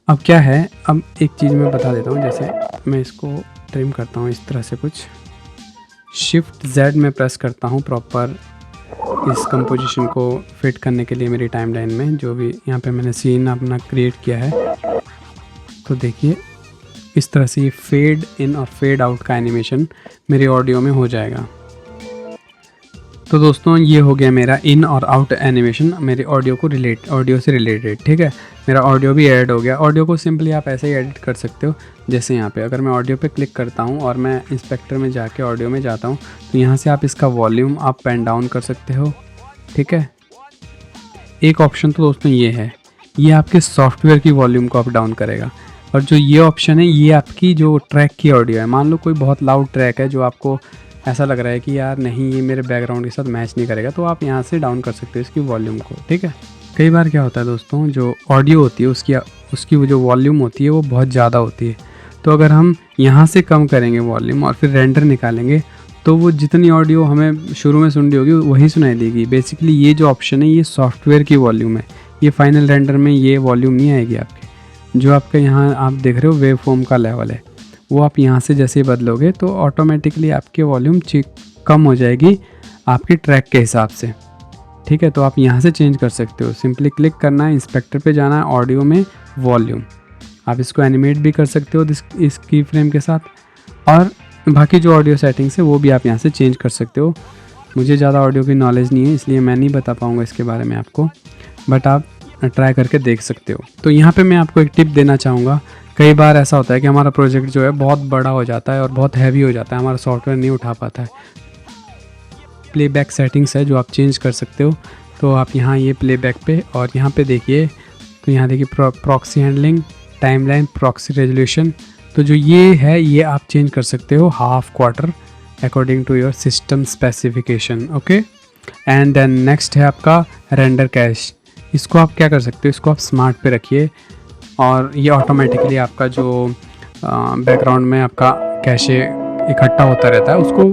अब क्या है, अब एक चीज़ मैं बता देता हूँ, जैसे मैं इसको ट्रिम करता हूँ इस तरह से, कुछ शिफ्ट Z में प्रेस करता हूँ प्रॉपर इस कंपोजिशन को फिट करने के लिए मेरी टाइमलाइन में, जो भी यहाँ पे मैंने सीन अपना क्रिएट किया है। तो देखिए इस तरह से ये फेड इन और फेड आउट का एनिमेशन मेरे ऑडियो में हो जाएगा। तो दोस्तों ये हो गया मेरा इन और आउट एनिमेशन मेरे ऑडियो से रिलेटेड, ठीक है। मेरा ऑडियो भी ऐड हो गया। ऑडियो को सिंपली आप ऐसे ही एडिट कर सकते हो, जैसे यहाँ पे अगर मैं ऑडियो पे क्लिक करता हूँ और मैं इंस्पेक्टर में जाके ऑडियो में जाता हूँ, तो यहाँ से आप इसका वॉल्यूम अप एंड डाउन कर सकते हो, ठीक है। एक ऑप्शन तो दोस्तों ये है, ये आपके सॉफ्टवेयर की वॉल्यूम को अप डाउन करेगा। और जो ये ऑप्शन है, ये आपकी जो ट्रैक की ऑडियो है, मान लो कोई बहुत लाउड ट्रैक है जो आपको ऐसा लग रहा है कि यार नहीं ये मेरे बैकग्राउंड के साथ मैच नहीं करेगा, तो आप यहाँ से डाउन कर सकते हो इसकी वॉल्यूम को, ठीक है। कई बार क्या होता है दोस्तों, जो ऑडियो होती है उसकी वो जो वॉल्यूम होती है वो बहुत ज़्यादा होती है। तो अगर हम यहाँ से कम करेंगे वॉल्यूम और फिर रेंडर निकालेंगे, तो वो जितनी ऑडियो हमें शुरू में सुन रही होगी वही सुनाई देगी। बेसिकली ये जो ऑप्शन है ये सॉफ्टवेयर की वॉल्यूम है, ये फाइनल रेंडर में ये वॉल्यूम नहीं आएगी आपके। जो आपके यहाँ आप देख रहे हो वेव फॉर्म का लेवल है, वो आप यहाँ से जैसे ही बदलोगे तो ऑटोमेटिकली आपकी वॉल्यूम कम हो जाएगी आपके ट्रैक के हिसाब से, ठीक है। तो आप यहाँ से चेंज कर सकते हो, सिंपली क्लिक करना है, इंस्पेक्टर पे जाना है, ऑडियो में वॉल्यूम, आप इसको एनिमेट भी कर सकते हो इस की फ्रेम के साथ, और बाकी जो ऑडियो सेटिंग्स है वो भी आप यहाँ से चेंज कर सकते हो। मुझे ज़्यादा ऑडियो की नॉलेज नहीं है इसलिए मैं नहीं बता पाऊँगा इसके बारे में आपको, बट आप ट्राई करके देख सकते हो। तो यहाँ पे मैं आपको एक टिप देना चाहूँगा, कई बार ऐसा होता है कि हमारा प्रोजेक्ट जो है बहुत बड़ा हो जाता है और बहुत हैवी हो जाता है, हमारा सॉफ्टवेयर नहीं उठा पाता है। प्लेबैक सेटिंग्स है जो आप चेंज कर सकते हो। तो आप यहाँ ये प्लेबैक पे और यहाँ पे देखिए, तो यहाँ देखिए proxy handling, timeline, proxy resolution, तो जो ये है ये आप चेंज कर सकते हो half quarter according to your system specification, okay. And then next है आपका रेंडर कैश। इसको आप क्या कर सकते हो, इसको आप स्मार्ट पे रखिए और ये ऑटोमेटिकली आपका जो बैकग्राउंड में आपका कैशे इकट्ठा होता रहता है उसको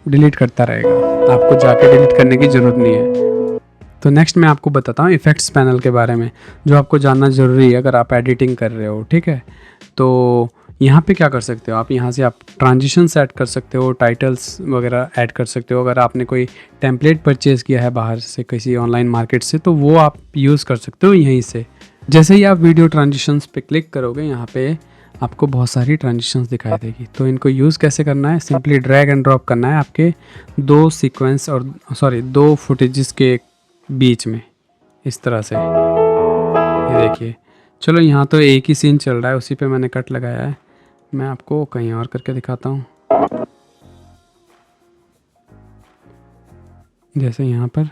डिलीट करता रहेगा, आपको जाके डिलीट करने की ज़रूरत नहीं है। तो नेक्स्ट मैं आपको बताता हूँ इफ़ेक्ट्स पैनल के बारे में, जो आपको जानना ज़रूरी है अगर आप एडिटिंग कर रहे हो, ठीक है। तो यहाँ पे क्या कर सकते हो आप, यहाँ से आप ट्रांजिशन ऐड कर सकते हो, टाइटल्स वगैरह ऐड कर सकते हो। अगर आपने कोई टेम्पलेट परचेज़ किया है बाहर से किसी ऑनलाइन मार्केट से, तो वो आप यूज़ कर सकते हो यहीं से। जैसे ही आप वीडियो ट्रांजिशंस पे क्लिक करोगे, यहाँ पे आपको बहुत सारी ट्रांजिशंस दिखाई देगी। तो इनको यूज़ कैसे करना है, सिंपली ड्रैग एंड ड्रॉप करना है आपके दो फुटेजेस के बीच में, इस तरह से। ये देखिए, चलो यहाँ तो एक ही सीन चल रहा है, उसी पे मैंने कट लगाया है, मैं आपको कहीं और करके दिखाता हूँ। जैसे यहाँ पर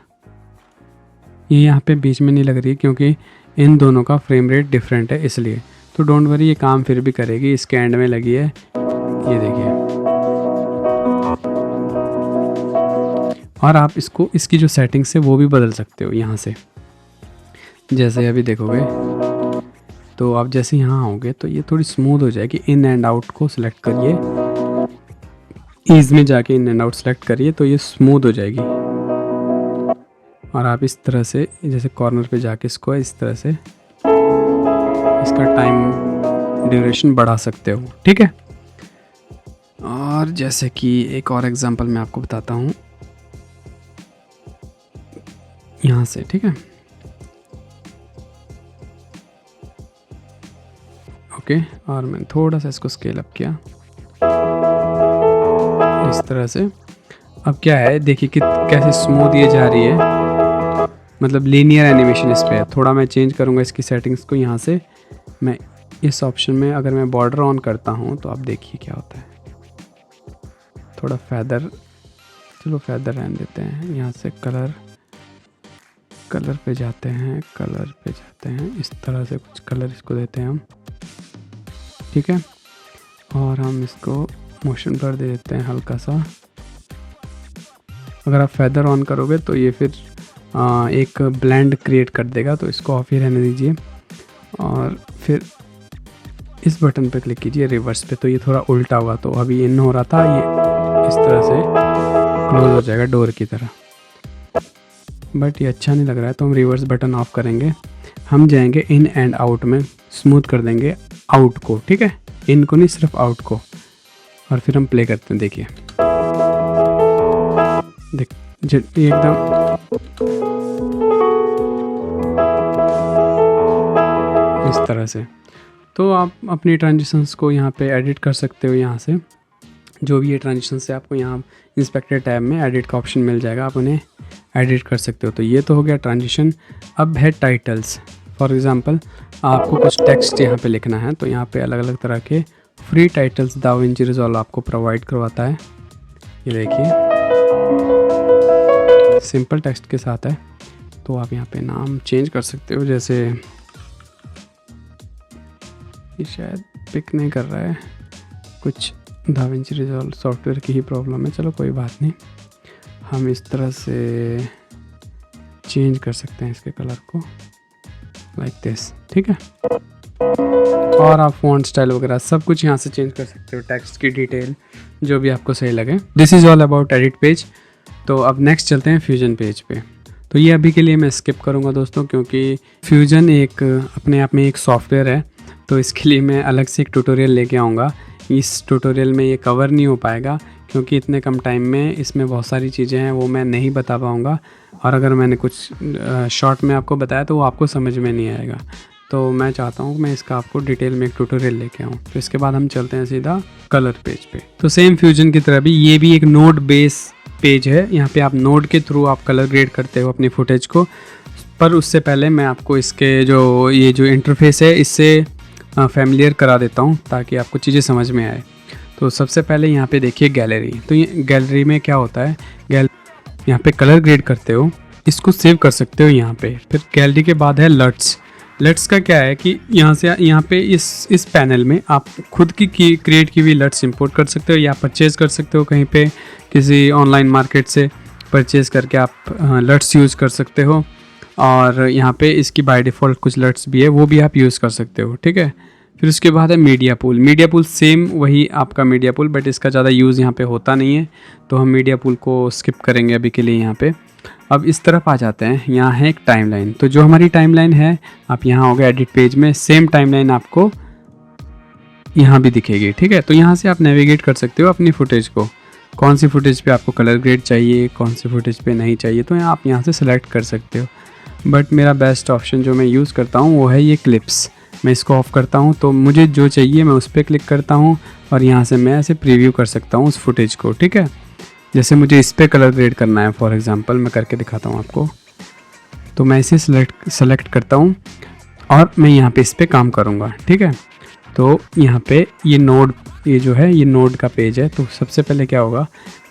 ये यहाँ पे बीच में नहीं लग रही क्योंकि इन दोनों का फ्रेम रेट डिफरेंट है इसलिए। तो डोंट वरी, ये काम फिर भी करेगी, इसके एंड में लगी है, ये देखिए। और आप इसकी जो सेटिंग्स है वो भी बदल सकते हो यहाँ से। जैसे अभी देखोगे तो आप जैसे यहाँ आओगे तो ये थोड़ी स्मूथ हो जाएगी। इन एंड आउट को सिलेक्ट करिए, ईज में जाके इन एंड आउट सेलेक्ट करिए तो ये स्मूथ हो जाएगी। और आप इस तरह से जैसे कॉर्नर पे जाके इसको इस तरह से इसका टाइम ड्यूरेशन बढ़ा सकते हो, ठीक है। और जैसे कि एक और एग्जांपल मैं आपको बताता हूँ यहाँ से, ठीक है। ओके, और मैंने थोड़ा सा इसको स्केल अप किया इस तरह से। अब क्या है, देखिए कि कैसे स्मूथ ये जा रही है, मतलब लीनियर एनिमेशन इस पे है। थोड़ा मैं चेंज करूँगा इसकी सेटिंग्स को। यहाँ से मैं इस ऑप्शन में अगर मैं बॉर्डर ऑन करता हूँ तो आप देखिए क्या होता है। थोड़ा फैदर, चलो फैदर रहने देते हैं। यहाँ से कलर पे जाते हैं, इस तरह से कुछ कलर इसको देते हैं हम, ठीक है। और हम इसको मोशन ब्लर दे देते हैं हल्का सा। अगर आप फैदर ऑन करोगे तो ये फिर एक ब्लेंड क्रिएट कर देगा, तो इसको ऑफ ही रहने दीजिए। और फिर इस बटन पे क्लिक कीजिए रिवर्स पे, तो ये थोड़ा उल्टा हुआ, तो अभी इन हो रहा था, ये इस तरह से क्लोज हो जाएगा डोर की तरह। बट ये अच्छा नहीं लग रहा है, तो हम रिवर्स बटन ऑफ करेंगे। हम जाएंगे इन एंड आउट में, स्मूथ कर देंगे आउट को, ठीक है, इन को नहीं सिर्फ आउट को। और फिर हम प्ले करते हैं, देखिए एकदम इस तरह से। तो आप अपनी ट्रांजिशंस को यहाँ पे एडिट कर सकते हो। यहाँ से जो भी ये ट्रांजिशन से आपको यहाँ इंस्पेक्टर टैब में एडिट का ऑप्शन मिल जाएगा, आप उन्हें एडिट कर सकते हो। तो ये तो हो गया ट्रांजिशन। अब है टाइटल्स। फॉर एग्जांपल आपको कुछ टेक्स्ट यहाँ पे लिखना है, तो यहाँ पे अलग अलग तरह के फ्री टाइटल्स दाविंची रिजॉल्व आपको प्रोवाइड करवाता है। ये देखिए सिंपल टेक्स्ट के साथ है। तो आप यहाँ पे नाम चेंज कर सकते हो, जैसे ये शायद पिक नहीं कर रहा है, कुछ दाविंची रिजॉल्व सॉफ्टवेयर की ही प्रॉब्लम है, चलो कोई बात नहीं। हम इस तरह से चेंज कर सकते हैं इसके कलर को, लाइक दिस, ठीक है। और आप फॉन्ट स्टाइल वगैरह सब कुछ यहाँ से चेंज कर सकते हो, टेक्स्ट की डिटेल जो भी आपको सही लगे। This is all about edit page. तो अब नेक्स्ट चलते हैं फ्यूजन पेज पे। तो ये अभी के लिए मैं स्किप करूँगा दोस्तों, क्योंकि फ्यूजन एक अपने आप में एक सॉफ्टवेयर है, तो इसके लिए मैं अलग से एक ट्यूटोरियल लेके आऊँगा। इस ट्यूटोरियल में ये कवर नहीं हो पाएगा, क्योंकि इतने कम टाइम में इसमें बहुत सारी चीज़ें हैं वो मैं नहीं बता पाऊँगा। और अगर मैंने कुछ शॉर्ट में आपको बताया तो वो आपको समझ में नहीं आएगा। तो मैं चाहता हूँ मैं इसका आपको डिटेल में एक ट्यूटोरियल लेके आऊँ। तो इसके बाद हम चलते हैं सीधा कलर पेज पे। तो सेम फ्यूजन की तरह भी ये भी एक नोड बेस पेज है। यहाँ पे आप नोड के थ्रू आप कलर ग्रेड करते हो अपनी फुटेज को। पर उससे पहले मैं आपको इसके जो ये जो इंटरफेस है इससे फैमिलियर करा देता हूँ, ताकि आपको चीज़ें समझ में आए। तो सबसे पहले यहाँ पे देखिए गैलरी। तो ये गैलरी में क्या होता है, यहाँ पे कलर ग्रेड करते हो, इसको सेव कर सकते हो यहाँ पे। फिर गैलरी के बाद है लट्स। लट्स का क्या है कि यहाँ से यहाँ पे इस पैनल में आप खुद की क्रिएट की हुई लट्स इंपोर्ट कर सकते हो, या परचेज़ कर सकते हो कहीं पे किसी ऑनलाइन मार्केट से परचेज़ करके आप लट्स यूज़ कर सकते हो। और यहाँ पे इसकी बाय डिफ़ॉल्ट कुछ लट्स भी है, वो भी आप यूज़ कर सकते हो, ठीक है। फिर उसके बाद है media pool. Media pool same वही आपका मीडिया पूल, बट इसका ज़्यादा यूज़ यहाँ पे होता नहीं है, तो हम मीडिया पूल को स्किप करेंगे अभी के लिए यहाँ पे। अब इस तरफ आ जाते हैं, यहाँ है एक टाइमलाइन। तो जो हमारी टाइमलाइन है, आप यहाँ हो गए एडिट पेज में, सेम टाइमलाइन आपको यहाँ भी दिखेगी, ठीक है। तो यहाँ से आप नेविगेट कर सकते हो अपनी फुटेज को, कौन सी फुटेज पे आपको कलर ग्रेड चाहिए, कौन सी फुटेज पे नहीं चाहिए, तो आप यहाँ से सेलेक्ट कर सकते हो। बट मेरा बेस्ट ऑप्शन जो मैं यूज़ करता हूँ वो है ये क्लिप्स। मैं इसको ऑफ़ करता हूँ, तो मुझे जो चाहिए मैं उस पर क्लिक करता हूँ और यहाँ से मैं ऐसे प्रीव्यू कर सकता हूँ उस फुटेज को, ठीक है। जैसे मुझे इस पर कलर ग्रेड करना है, फॉर एग्जांपल मैं करके दिखाता हूँ आपको। तो मैं इसे सेलेक्ट करता हूँ और मैं यहाँ पे इस पर काम करूँगा, ठीक है। तो यहाँ पे ये नोड, ये जो है ये नोड का पेज है। तो सबसे पहले क्या होगा,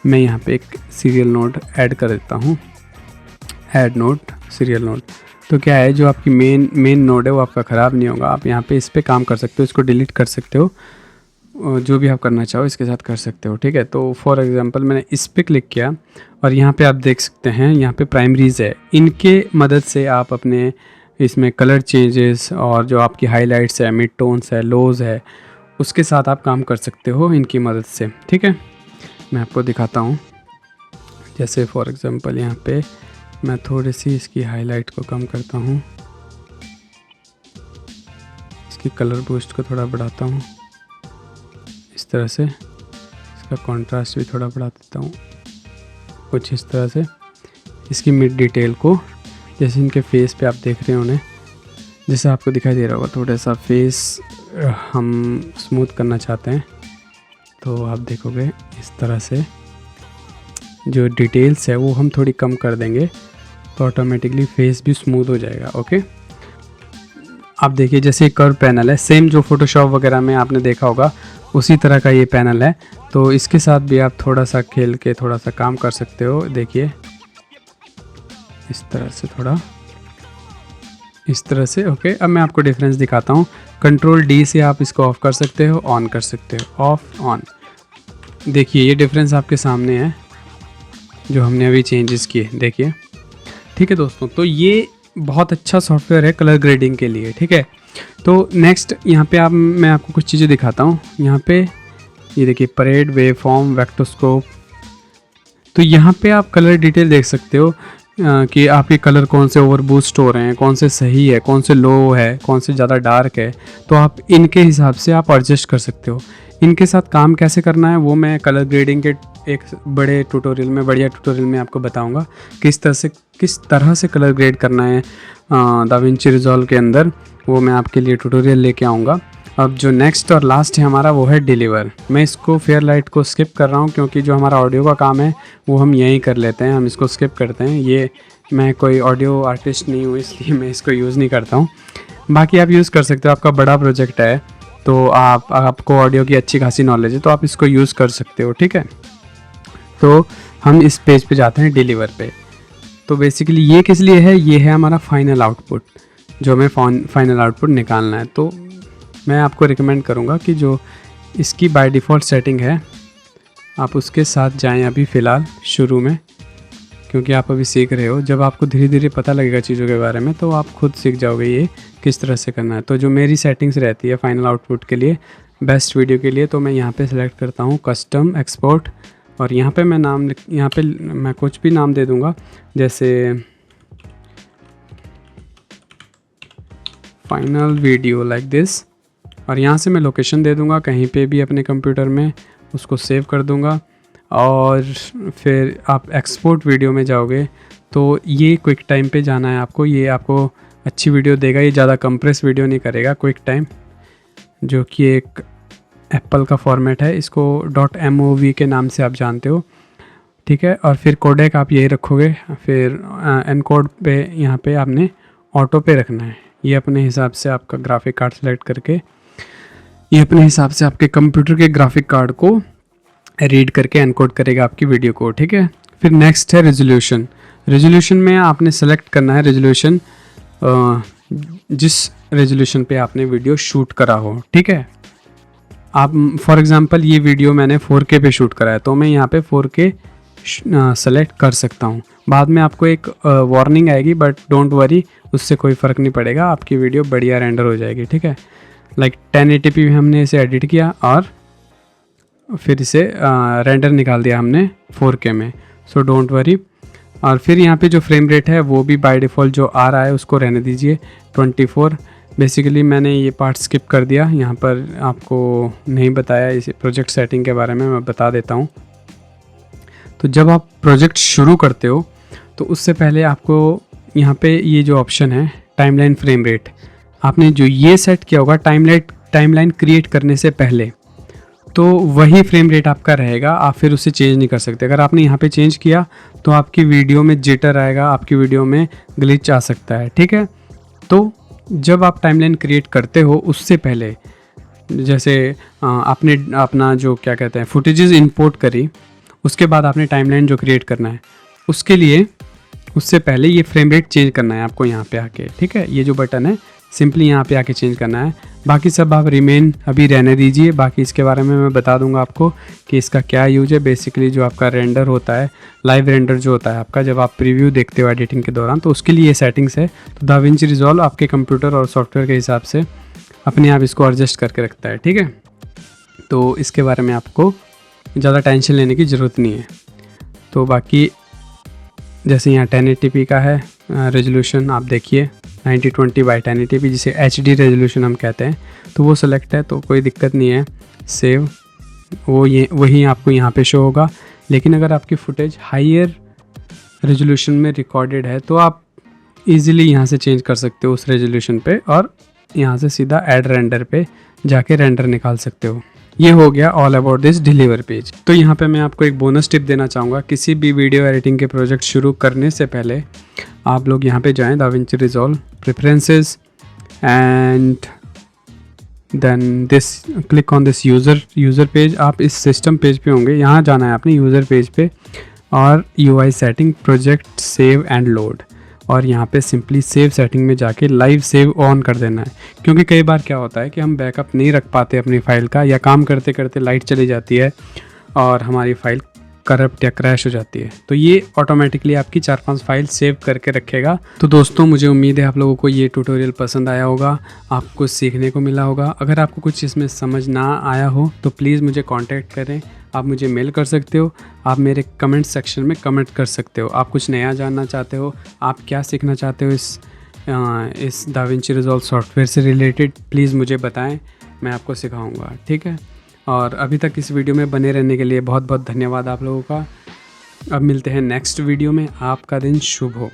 मैं यहाँ पे एक सीरियल नोड ऐड कर देता हूँ, ऐड नोड सीरियल नोड। तो क्या है, जो आपकी मेन नोड है वो आपका ख़राब नहीं होगा। आप यहाँ पे इस पर काम कर सकते हो, इसको डिलीट कर सकते हो, जो भी आप करना चाहो इसके साथ कर सकते हो, ठीक है। तो फॉर एग्जांपल मैंने इस पर क्लिक किया और यहाँ पे आप देख सकते हैं यहाँ पे प्राइमरीज़ है, इनके मदद से आप अपने इसमें कलर चेंजेस और जो आपकी हाइलाइट्स है, मिड टोन्स है, लोज है, उसके साथ आप काम कर सकते हो इनकी मदद से। ठीक है, मैं आपको दिखाता हूँ। जैसे फॉर एग्ज़ाम्पल यहाँ पे मैं थोड़ी सी इसकी हाईलाइट को कम करता हूँ, इसकी कलर बूस्ट को थोड़ा बढ़ाता हूँ, इस तरह से इसका कंट्रास्ट भी थोड़ा बढ़ा देता हूँ कुछ इस तरह से। इसकी मिड डिटेल को, जैसे इनके फेस पे आप देख रहे हो उन्हें, जैसे आपको दिखाई दे रहा होगा, थोड़ा सा फेस हम स्मूथ करना चाहते हैं तो आप देखोगे इस तरह से जो डिटेल्स है वो हम थोड़ी कम कर देंगे तो ऑटोमेटिकली फेस भी स्मूथ हो जाएगा। ओके, आप देखिए जैसे कर्व पैनल है, सेम जो फोटोशॉप वगैरह में आपने देखा होगा उसी तरह का ये पैनल है। तो इसके साथ भी आप थोड़ा सा खेल के थोड़ा सा काम कर सकते हो। देखिए इस तरह से, थोड़ा इस तरह से। ओके, अब मैं आपको डिफरेंस दिखाता हूँ। कंट्रोल डी से आप इसको ऑफ़ कर सकते हो, ऑन कर सकते हो, ऑफ ऑन। देखिए ये डिफरेंस आपके सामने है जो हमने अभी चेंजेस किए, देखिए। ठीक है दोस्तों, तो ये बहुत अच्छा सॉफ्टवेयर है कलर ग्रेडिंग के लिए। ठीक है, तो नेक्स्ट यहाँ पे मैं आपको कुछ चीज़ें दिखाता हूँ। यहाँ पे ये देखिए परेड, वेव फॉर्म, वेक्टोस्कोप। तो यहाँ पे आप कलर डिटेल देख सकते हो कि आपके कलर कौन से ओवर बूस्ट हो रहे हैं, कौन से सही है, कौन से लो है, कौन से ज़्यादा डार्क है। तो आप इनके हिसाब से आप एडजस्ट कर सकते हो। इनके साथ काम कैसे करना है वो मैं कलर ग्रेडिंग के एक बढ़िया ट्यूटोरियल में आपको बताऊंगा। किस तरह से कलर ग्रेड करना है दाविंची रिजॉल्व के अंदर, वो मैं आपके लिए ट्यूटोरियल लेके आऊँगा। अब जो नेक्स्ट और लास्ट है हमारा वो है डिलीवर। मैं इसको फेयरलाइट को स्किप कर रहा हूँ क्योंकि जो हमारा ऑडियो का काम है वो हम यहीं कर लेते हैं, हम इसको स्किप करते हैं। ये मैं कोई ऑडियो आर्टिस्ट नहीं हूँ इसलिए मैं इसको यूज़ नहीं करता हूँ। बाकी आप यूज़ कर सकते हो, आपका बड़ा प्रोजेक्ट है तो आपको ऑडियो की अच्छी खासी नॉलेज है तो आप इसको यूज़ कर सकते हो। ठीक है, तो हम इस पेज पे जाते हैं डिलीवर पे। तो बेसिकली ये किस लिए है, ये है हमारा फाइनल आउटपुट, जो हमें फाइनल आउटपुट निकालना है। तो मैं आपको रिकमेंड करूँगा कि जो इसकी बाय डिफ़ॉल्ट सेटिंग है आप उसके साथ जाएं अभी फ़िलहाल शुरू में, क्योंकि आप अभी सीख रहे हो। जब आपको धीरे धीरे पता लगेगा चीज़ों के बारे में तो आप खुद सीख जाओगे ये किस तरह से करना है। तो जो मेरी सेटिंग्स रहती है फाइनल आउटपुट के लिए, बेस्ट वीडियो के लिए, तो मैं यहाँ पे सेलेक्ट करता हूँ कस्टम एक्सपोर्ट, और यहाँ पे मैं यहाँ पे मैं कुछ भी नाम दे दूँगा, जैसे फाइनल वीडियो लाइक दिस, और यहाँ से मैं लोकेशन दे दूँगा कहीं पे भी अपने कंप्यूटर में, उसको सेव कर दूँगा। और फिर आप एक्सपोर्ट वीडियो में जाओगे तो ये क्विक टाइम पे जाना है आपको। ये आपको अच्छी वीडियो देगा, ये ज़्यादा कंप्रेस वीडियो नहीं करेगा। क्विक टाइम जो कि एक एप्पल का फॉर्मेट है, इसको .mov के नाम से आप जानते हो। ठीक है, और फिर कोडेक आप यही रखोगे, फिर एनकोड पे यहाँ पे आपने ऑटो पे रखना है। ये अपने हिसाब से आपका ग्राफिक कार्ड सेलेक्ट करके ये अपने हिसाब से आपके कंप्यूटर के ग्राफिक कार्ड को रीड करके एनकोड करेगा आपकी वीडियो को। ठीक है, फिर नेक्स्ट है रेजोल्यूशन। रेजोल्यूशन में आपने सेलेक्ट करना है रेजोल्यूशन जिस रेजोल्यूशन पे आपने वीडियो शूट करा हो। ठीक है, आप फॉर एग्जांपल ये वीडियो मैंने 4K पे शूट करा है तो मैं यहाँ पे 4K सेलेक्ट कर सकता हूँ। बाद में आपको एक वार्निंग आएगी, बट डोंट वरी, उससे कोई फ़र्क नहीं पड़ेगा, आपकी वीडियो बढ़िया रेंडर हो जाएगी। ठीक है, लाइक 1080p में हमने इसे एडिट किया और फिर इसे रेंडर निकाल दिया हमने 4K में, सो डोंट वरी। और फिर यहाँ पे जो फ्रेम रेट है वो भी बाय डिफ़ॉल्ट जो आ रहा है उसको रहने दीजिए 24। बेसिकली मैंने ये पार्ट स्किप कर दिया, यहाँ पर आपको नहीं बताया इस प्रोजेक्ट सेटिंग के बारे में, मैं बता देता हूँ। तो जब आप प्रोजेक्ट शुरू करते हो तो उससे पहले आपको यहाँ पे ये जो ऑप्शन है टाइमलाइन फ्रेम रेट, आपने जो ये सेट किया होगा टाइमलाइन क्रिएट करने से पहले, तो वही फ्रेम रेट आपका रहेगा। आप फिर उसे चेंज नहीं कर सकते। अगर आपने यहाँ पे चेंज किया तो आपकी वीडियो में जिटर आएगा, आपकी वीडियो में ग्लिच आ सकता है। ठीक है, तो जब आप टाइमलाइन क्रिएट करते हो उससे पहले, जैसे आपने अपना जो क्या कहते हैं फुटेजेस इंपोर्ट करी, उसके बाद आपने टाइमलाइन जो क्रिएट करना है उसके लिए उससे पहले ये फ्रेम रेट चेंज करना है आपको यहाँ पे आके। ठीक है, ये जो बटन है सिंपली यहाँ पे आके चेंज करना है। बाकी सब आप रिमेन अभी रहने दीजिए। बाकी इसके बारे में मैं बता दूंगा आपको कि इसका क्या यूज है। बेसिकली जो आपका रेंडर होता है, लाइव रेंडर जो होता है आपका, जब आप प्रीव्यू देखते हो एडिटिंग के दौरान, तो उसके लिए ये सेटिंग्स है। तो दाविंची रिजॉल्व आपके कंप्यूटर और सॉफ्टवेयर के हिसाब से अपने आप इसको एडजस्ट करके रखता है, ठीक है। तो इसके बारे में आपको ज़्यादा टेंशन लेने की ज़रूरत नहीं है। तो बाकी जैसे यहाँ 1080p का है रेजोल्यूशन, आप देखिए 9020x1080p, जिसे HD रेजोल्यूशन हम कहते हैं, तो वो सेलेक्ट है, तो कोई दिक्कत नहीं है। सेव वही आपको यहाँ पे शो होगा। लेकिन अगर आपकी फुटेज हायर रेजोल्यूशन में रिकॉर्डेड है तो आप इजीली यहाँ से चेंज कर सकते हो उस रेजोल्यूशन पे, और यहाँ से सीधा ऐड रेंडर पे जाके रेंडर निकाल सकते हो। ये हो गया all about this deliver page. तो यहाँ पे मैं आपको एक बोनस टिप देना चाहूँगा। किसी भी वीडियो एडिटिंग के प्रोजेक्ट शुरू करने से पहले आप लोग यहाँ पे जाएं, DaVinci Resolve, preferences, and then this click on this user page. आप इस सिस्टम पेज पे होंगे, यहाँ जाना है आपने यूज़र पेज पे, और UI setting, project, save and load, और यहाँ पे सिंपली सेव सेटिंग में जाके लाइव सेव ऑन कर देना है। क्योंकि कई बार क्या होता है कि हम बैकअप नहीं रख पाते अपनी फ़ाइल का, या काम करते करते लाइट चली जाती है और हमारी फ़ाइल करप्ट या क्रैश हो जाती है। तो ये ऑटोमेटिकली आपकी 4-5 फाइल सेव करके रखेगा। तो दोस्तों, मुझे उम्मीद है आप लोगों को ये ट्यूटोरियल पसंद आया होगा, आपको सीखने को मिला होगा। अगर आपको कुछ इसमें समझ ना आया हो तो प्लीज़ मुझे कांटेक्ट करें। आप मुझे मेल कर सकते हो, आप मेरे कमेंट सेक्शन में कमेंट कर सकते हो। आप कुछ नया जानना चाहते हो, आप क्या सीखना चाहते हो इस दाविंची रिजॉल्व सॉफ्टवेयर से रिलेटेड, प्लीज़ मुझे बताएं, मैं आपको सिखाऊंगा, ठीक है। और अभी तक इस वीडियो में बने रहने के लिए बहुत बहुत धन्यवाद आप लोगों का। अब मिलते हैं नेक्स्ट वीडियो में। आपका दिन शुभ हो।